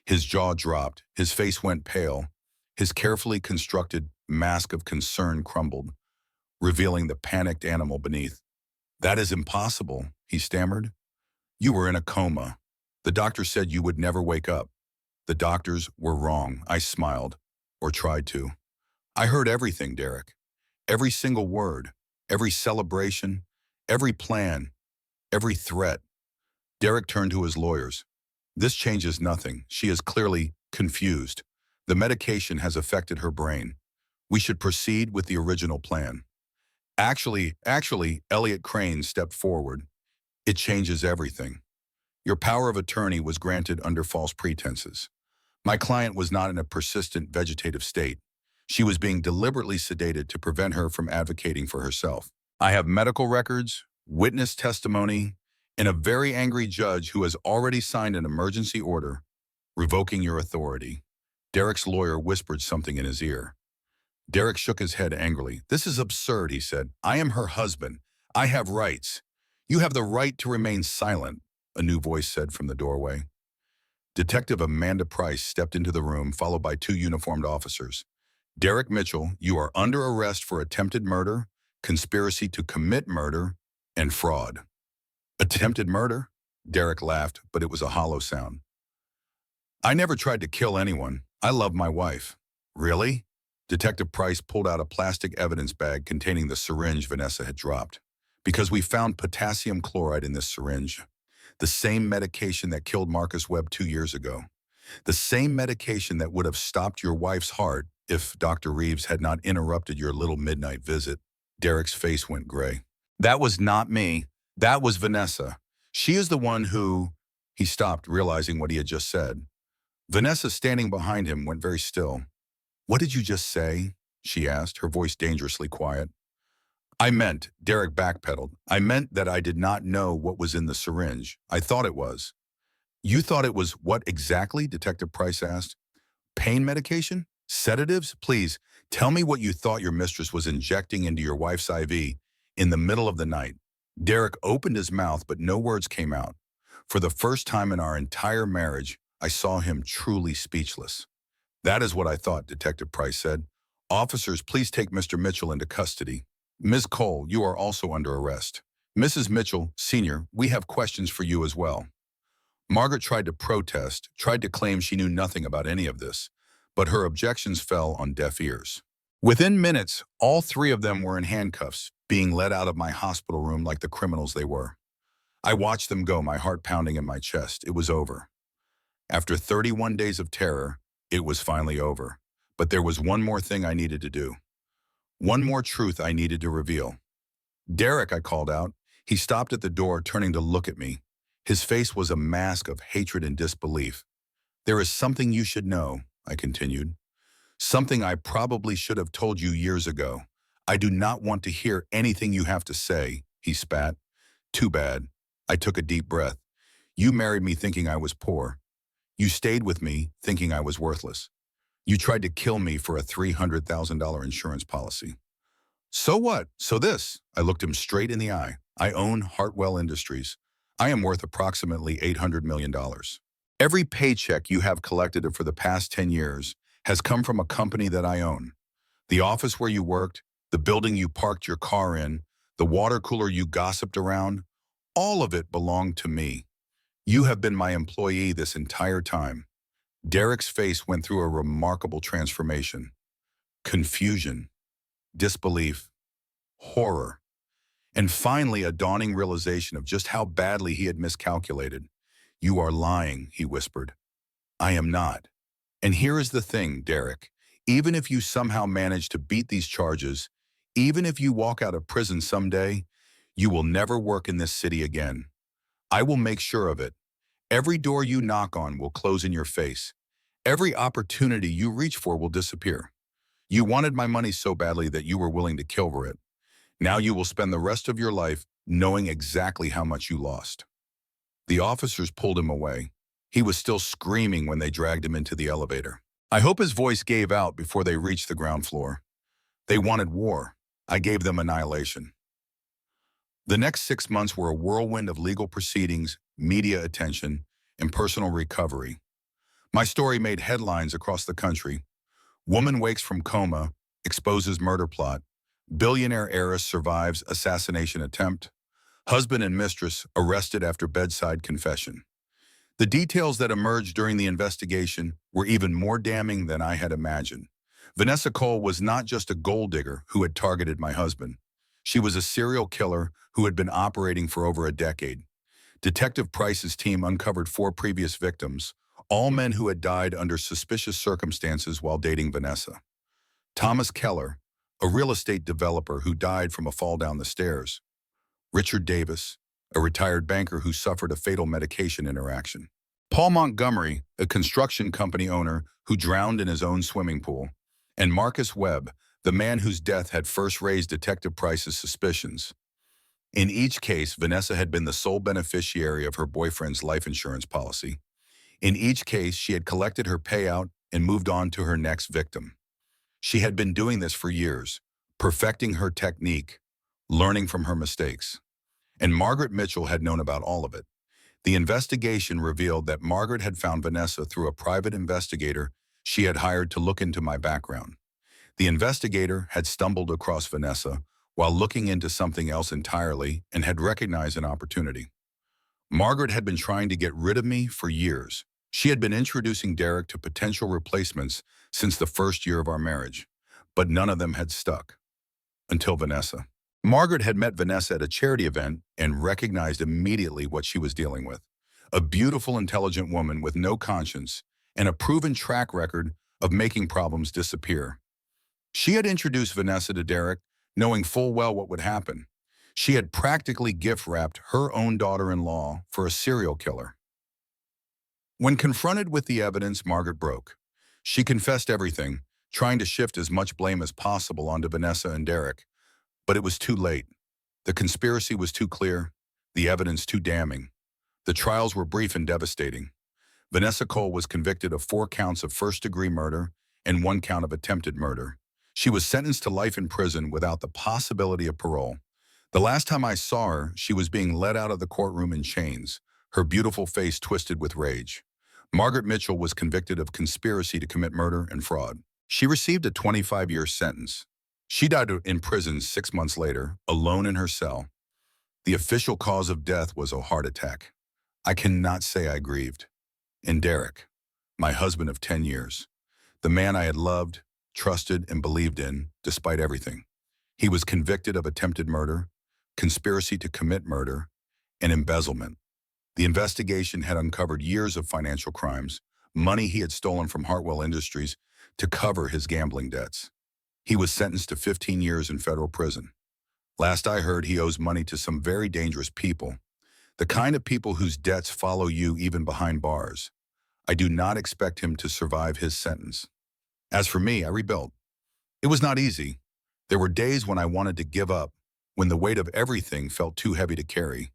S1: His jaw dropped, his face went pale, His carefully constructed mask of concern crumbled, revealing the panicked animal beneath. "That is impossible," he stammered. "You were in a coma. The doctor said you would never wake up." "The doctors were wrong," I smiled, or tried to. "I heard everything, Derek. Every single word, every celebration, every plan, every threat." Derek turned to his lawyers. "This changes nothing. She is clearly confused. The medication has affected her brain. We should proceed with the original plan." Actually, Elliot Crane stepped forward. "It changes everything. Your power of attorney was granted under false pretenses. My client was not in a persistent vegetative state. She was being deliberately sedated to prevent her from advocating for herself. I have medical records, witness testimony, and a very angry judge who has already signed an emergency order revoking your authority." Derek's lawyer whispered something in his ear. Derek shook his head angrily. "This is absurd," he said. "I am her husband. I have rights." "You have the right to remain silent," a new voice said from the doorway. Detective Amanda Price stepped into the room, followed by two uniformed officers. "Derek Mitchell, you are under arrest for attempted murder, conspiracy to commit murder, and fraud." "Attempted murder?" Derek laughed, but it was a hollow sound. "I never tried to kill anyone. I love my wife." "Really?" Detective Price pulled out a plastic evidence bag containing the syringe Vanessa had dropped. "Because we found potassium chloride in this syringe. The same medication that killed Marcus Webb 2 years ago. The same medication that would have stopped your wife's heart if Dr. Reeves had not interrupted your little midnight visit." Derek's face went gray. "That was not me. That was Vanessa. She is the one who—" He stopped, realizing what he had just said. Vanessa, standing behind him, went very still. "What did you just say?" she asked, her voice dangerously quiet. Derek backpedaled. "I meant that I did not know what was in the syringe. I thought it was." "You thought it was what exactly?" Detective Price asked. "Pain medication? Sedatives? Please, tell me what you thought your mistress was injecting into your wife's IV in the middle of the night." Derek opened his mouth, but no words came out. For the first time in our entire marriage, I saw him truly speechless. "That is what I thought," Detective Price said. "Officers, please take Mr. Mitchell into custody. Ms. Cole, you are also under arrest. Mrs. Mitchell, Sr., we have questions for you as well." Margaret tried to protest, tried to claim she knew nothing about any of this, but her objections fell on deaf ears. Within minutes, all three of them were in handcuffs, being led out of my hospital room like the criminals they were. I watched them go, my heart pounding in my chest. It was over. After 31 days of terror, it was finally over. But there was one more thing I needed to do. One more truth I needed to reveal. "Derek," I called out. He stopped at the door, turning to look at me. His face was a mask of hatred and disbelief. "There is something you should know," I continued. "Something I probably should have told you years ago. I do not want to hear anything you have to say," he spat. "Too bad." I took a deep breath. "You married me thinking I was poor. You stayed with me thinking I was worthless. You tried to kill me for a $300,000 insurance policy. So what? So this." I looked him straight in the eye. "I own Hartwell Industries. I am worth approximately $800 million. Every paycheck you have collected for the past 10 years has come from a company that I own. The office where you worked, the building you parked your car in, the water cooler you gossiped around, all of it belonged to me. You have been my employee this entire time." Derek's face went through a remarkable transformation. Confusion, disbelief, horror, and finally a dawning realization of just how badly he had miscalculated. "You are lying," he whispered. "I am not. And here is the thing, Derek. Even if you somehow manage to beat these charges, even if you walk out of prison someday, you will never work in this city again. I will make sure of it. Every door you knock on will close in your face. Every opportunity you reach for will disappear. You wanted my money so badly that you were willing to kill for it. Now you will spend the rest of your life knowing exactly how much you lost." The officers pulled him away. He was still screaming when they dragged him into the elevator. I hope his voice gave out before they reached the ground floor. They wanted war. I gave them annihilation. The next 6 months were a whirlwind of legal proceedings, media attention, and personal recovery. My story made headlines across the country. Woman wakes from coma, exposes murder plot. Billionaire heiress survives assassination attempt. Husband and mistress arrested after bedside confession. The details that emerged during the investigation were even more damning than I had imagined. Vanessa Cole was not just a gold digger who had targeted my husband. She was a serial killer who had been operating for over a decade. Detective Price's team uncovered 4 previous victims, all men who had died under suspicious circumstances while dating Vanessa. Thomas Keller, a real estate developer who died from a fall down the stairs. Richard Davis, a retired banker who suffered a fatal medication interaction. Paul Montgomery, a construction company owner who drowned in his own swimming pool. And Marcus Webb, the man whose death had first raised Detective Price's suspicions. In each case, Vanessa had been the sole beneficiary of her boyfriend's life insurance policy. In each case, she had collected her payout and moved on to her next victim. She had been doing this for years, perfecting her technique, learning from her mistakes. And Margaret Mitchell had known about all of it. The investigation revealed that Margaret had found Vanessa through a private investigator she had hired to look into my background. The investigator had stumbled across Vanessa while looking into something else entirely and had recognized an opportunity. Margaret had been trying to get rid of me for years. She had been introducing Derek to potential replacements since the first year of our marriage, but none of them had stuck. Until Vanessa. Margaret had met Vanessa at a charity event and recognized immediately what she was dealing with. A beautiful, intelligent woman with no conscience and a proven track record of making problems disappear. She had introduced Vanessa to Derek, knowing full well what would happen. She had practically gift-wrapped her own daughter-in-law for a serial killer. When confronted with the evidence, Margaret broke. She confessed everything, trying to shift as much blame as possible onto Vanessa and Derek. But it was too late. The conspiracy was too clear, the evidence too damning. The trials were brief and devastating. Vanessa Cole was convicted of 4 counts of first-degree murder and 1 count of attempted murder. She was sentenced to life in prison without the possibility of parole. The last time I saw her, she was being led out of the courtroom in chains, her beautiful face twisted with rage. Margaret Mitchell was convicted of conspiracy to commit murder and fraud. She received a 25-year sentence. She died in prison 6 months later, alone in her cell. The official cause of death was a heart attack. I cannot say I grieved. And Derek, my husband of 10 years, the man I had loved, trusted, and believed in, despite everything. He was convicted of attempted murder, conspiracy to commit murder, and embezzlement. The investigation had uncovered years of financial crimes, money he had stolen from Hartwell Industries to cover his gambling debts. He was sentenced to 15 years in federal prison. Last I heard, he owes money to some very dangerous people, the kind of people whose debts follow you even behind bars. I do not expect him to survive his sentence. As for me, I rebuilt. It was not easy. There were days when I wanted to give up, when the weight of everything felt too heavy to carry.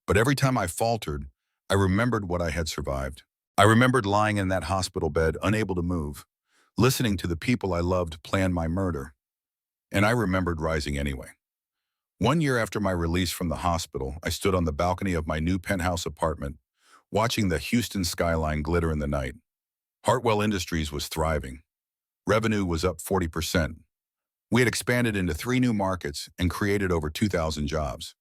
S1: But every time I faltered, I remembered what I had survived. I remembered lying in that hospital bed, unable to move, listening to the people I loved plan my murder. And I remembered rising anyway. 1 year after my release from the hospital, I stood on the balcony of my new penthouse apartment, watching the Houston skyline glitter in the night. Hartwell Industries was thriving. Revenue was up 40%. We had expanded into 3 new markets and created over 2,000 jobs.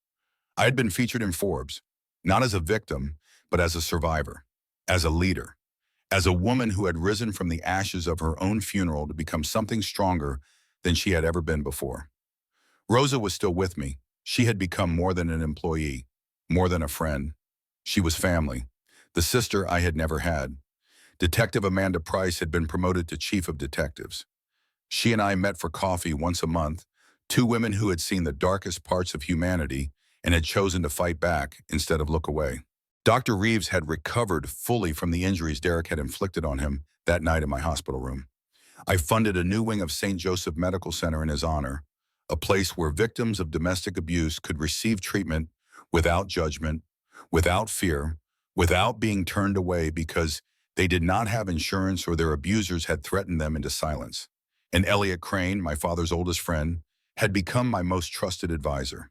S1: I had been featured in Forbes, not as a victim, but as a survivor, as a leader, as a woman who had risen from the ashes of her own funeral to become something stronger than she had ever been before. Rosa was still with me. She had become more than an employee, more than a friend. She was family, the sister I had never had. Detective Amanda Price had been promoted to chief of detectives. She and I met for coffee once a month, 2 women who had seen the darkest parts of humanity and had chosen to fight back instead of look away. Dr. Reeves had recovered fully from the injuries Derek had inflicted on him that night in my hospital room. I funded a new wing of St. Joseph Medical Center in his honor, a place where victims of domestic abuse could receive treatment without judgment, without fear, without being turned away because they did not have insurance or their abusers had threatened them into silence. And Elliot Crane, my father's oldest friend, had become my most trusted advisor.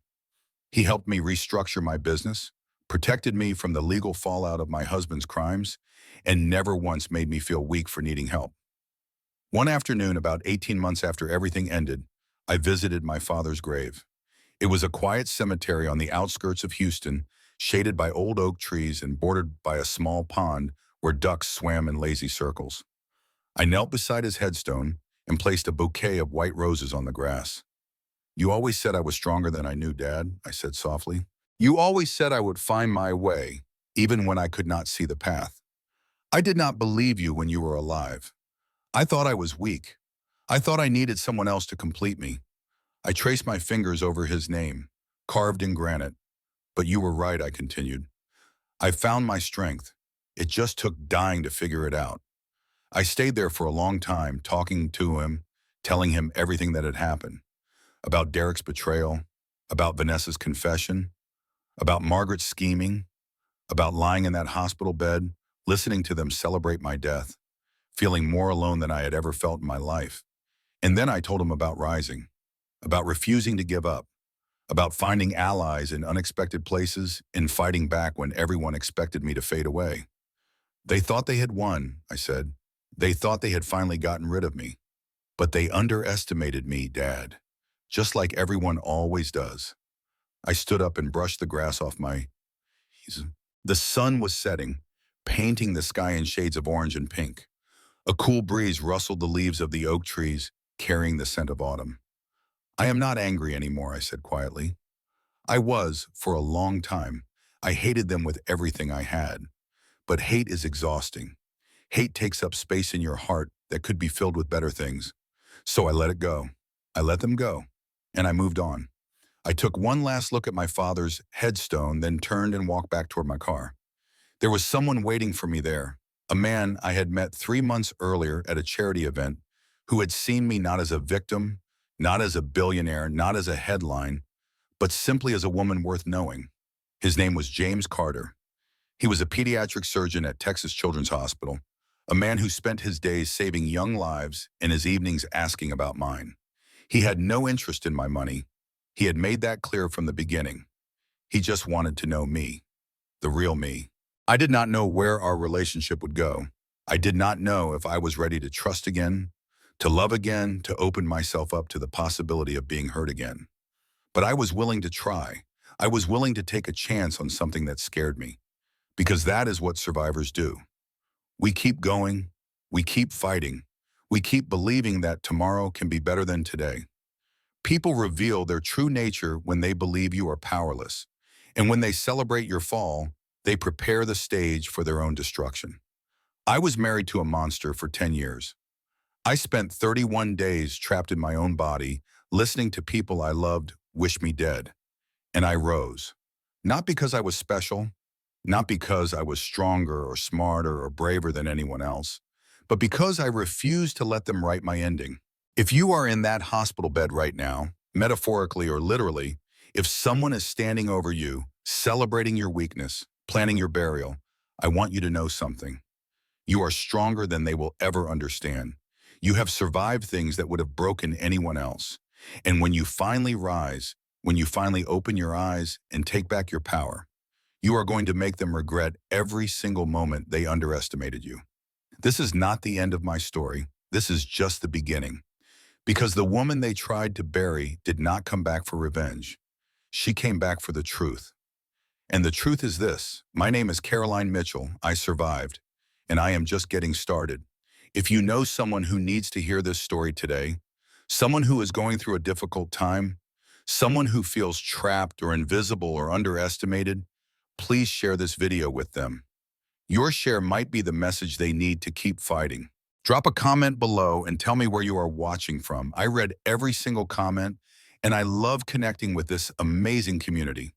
S1: He helped me restructure my business, protected me from the legal fallout of my husband's crimes, and never once made me feel weak for needing help. One afternoon, about 18 months after everything ended, I visited my father's grave. It was a quiet cemetery on the outskirts of Houston, shaded by old oak trees and bordered by a small pond where ducks swam in lazy circles. I knelt beside his headstone and placed a bouquet of white roses on the grass. "You always said I was stronger than I knew, Dad," I said softly. "You always said I would find my way, even when I could not see the path. I did not believe you when you were alive. I thought I was weak. I thought I needed someone else to complete me." I traced my fingers over his name, carved in granite. "But you were right," I continued. "I found my strength. It just took dying to figure it out." I stayed there for a long time, talking to him, telling him everything that had happened. About Derek's betrayal, about Vanessa's confession, about Margaret's scheming, about lying in that hospital bed, listening to them celebrate my death, feeling more alone than I had ever felt in my life. And then I told him about rising, about refusing to give up, about finding allies in unexpected places and fighting back when everyone expected me to fade away. "They thought they had won," I said. "They thought they had finally gotten rid of me. But they underestimated me, Dad, just like everyone always does." I stood up and brushed the grass off my knees. The sun was setting, painting the sky in shades of orange and pink. A cool breeze rustled the leaves of the oak trees, carrying the scent of autumn. "I am not angry anymore," I said quietly. "I was, for a long time. I hated them with everything I had. But hate is exhausting. Hate takes up space in your heart that could be filled with better things. So I let it go. I let them go. And I moved on. I took one last look at my father's headstone, then turned and walked back toward my car. There was someone waiting for me there, a man I had met 3 months earlier at a charity event who had seen me not as a victim, not as a billionaire, not as a headline, but simply as a woman worth knowing. His name was James Carter. He was a pediatric surgeon at Texas Children's Hospital, a man who spent his days saving young lives and his evenings asking about mine. He had no interest in my money. He had made that clear from the beginning. He just wanted to know me, the real me. I did not know where our relationship would go. I did not know if I was ready to trust again, to love again, to open myself up to the possibility of being hurt again. But I was willing to try. I was willing to take a chance on something that scared me, because that is what survivors do. We keep going, we keep fighting, we keep believing that tomorrow can be better than today. People reveal their true nature when they believe you are powerless, and when they celebrate your fall, they prepare the stage for their own destruction. I was married to a monster for 10 years. I spent 31 days trapped in my own body, listening to people I loved wish me dead. And I rose. Not because I was special, not because I was stronger or smarter or braver than anyone else, but because I refused to let them write my ending. If you are in that hospital bed right now, metaphorically or literally, if someone is standing over you, celebrating your weakness, planning your burial, I want you to know something. You are stronger than they will ever understand. You have survived things that would have broken anyone else. And when you finally rise, when you finally open your eyes and take back your power, you are going to make them regret every single moment they underestimated you. This is not the end of my story. This is just the beginning. Because the woman they tried to bury did not come back for revenge. She came back for the truth. And the truth is this: my name is Caroline Mitchell. I survived, and I am just getting started. If you know someone who needs to hear this story today, someone who is going through a difficult time, someone who feels trapped or invisible or underestimated, please share this video with them. Your share might be the message they need to keep fighting. Drop a comment below and tell me where you are watching from. I read every single comment, and I love connecting with this amazing community.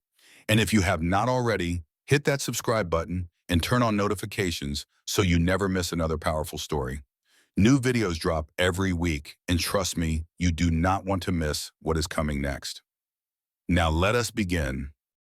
S1: And if you have not already, hit that subscribe button and turn on notifications so you never miss another powerful story. New videos drop every week, and trust me, you do not want to miss what is coming next. Now let us begin.